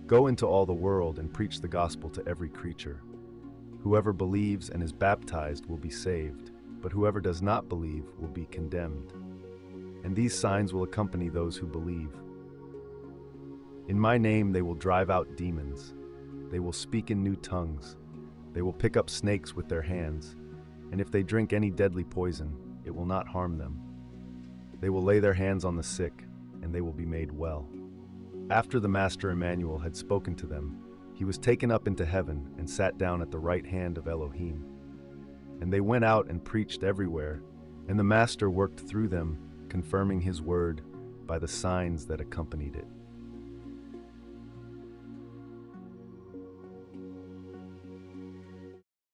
"Go into all the world and preach the gospel to every creature. Whoever believes and is baptized will be saved, but whoever does not believe will be condemned. And these signs will accompany those who believe. In my name they will drive out demons. They will speak in new tongues. They will pick up snakes with their hands. And if they drink any deadly poison, it will not harm them. They will lay their hands on the sick, and they will be made well." After the Master Emmanuel had spoken to them, he was taken up into heaven and sat down at the right hand of Elohim. And they went out and preached everywhere, and the Master worked through them, confirming his word by the signs that accompanied it.